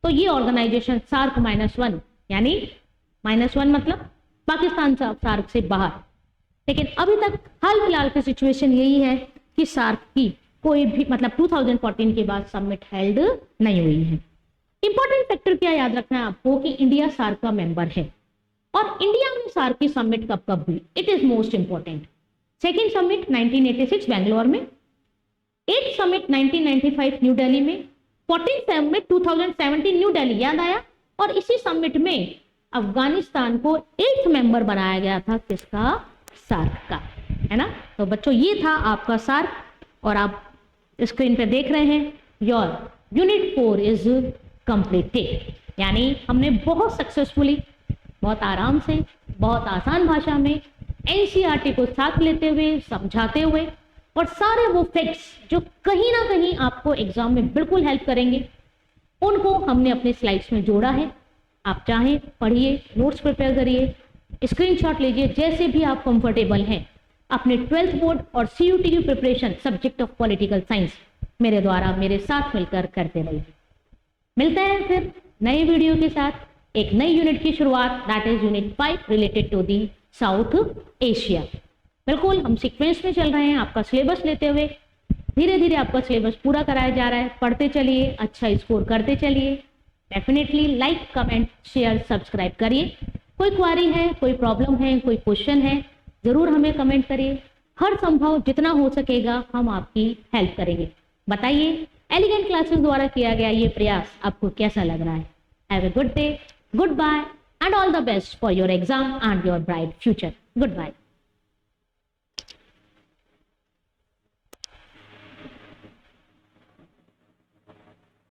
तो ये ऑर्गेनाइजेशन सार्क -1, यानी -1 मतलब पाकिस्तान सार्क से बाहर। लेकिन अभी तक हाल फिलहाल की सिचुएशन यही है कि सार्क की कोई भी, मतलब 2014 के बाद समिट हेल्ड नहीं हुई है। इंपॉर्टेंट फैक्टर क्या याद रखना है आपको कि इंडिया सार्क का मेंबर है, और इंडिया में सार्क की समिट कब कब हुई, it is most important. Second summit 1986 Bangalore में, 8th समिट 1995 न्यू दिल्ली में, 14th समिट 2017 न्यू दिल्ली, याद आया। और इसी समिट में अफगानिस्तान को 8th मेंबर बनाया गया था, किसका? सार्क का, है ना। तो बच्चों ये था आपका सार्क, और आप स्क्रीन पे देख रहे हैं योर यूनिट 4 इज कंप्लीटेड। यानी हमने बहुत सक्सेसफुली, बहुत आराम से, बहुत आसान भाषा में एनसीईआरटी को साथ लेते हुए, समझाते हुए, और सारे वो फैक्ट्स जो कहीं ना कहीं आपको एग्जाम में बिल्कुल हेल्प करेंगे, उनको हमने अपने स्लाइड्स में जोड़ा है। आप चाहें पढ़िए, नोट्स प्रिपेयर करिए, स्क्रीनशॉट लीजिए, जैसे भी आप कंफर्टेबल हैं। अपने 12th बोर्ड और CUT की preparation subject of political science मेरे द्वारा, मेरे साथ मिलकर करते रहिए। मिलते हैं फिर नए वीडियो के साथ, एक नई यूनिट की शुरुआत, that is unit 5 related to the South Asia. बिल्कुल हम सीक्वेंस में चल रहे हैं, आपका सिलेबस लेते हुए धीरे धीरे आपका सिलेबस पूरा कराया जा रहा है। पढ़ते चलिए, अच्छा स्कोर करते चलिए। Definitely like, comment, share, subscribe करिए। कोई क्वारी है, कोई प्रॉब्लम है, कोई क्वेश्चन है, जरूर हमें कमेंट करिए। हर संभव जितना हो सकेगा हम आपकी हेल्प करेंगे। बताइए एलिगेंट क्लासेस द्वारा किया गया ये प्रयास आपको कैसा लग रहा है। Have a good day, good bye and all the best for your exam and your bright future. Good bye.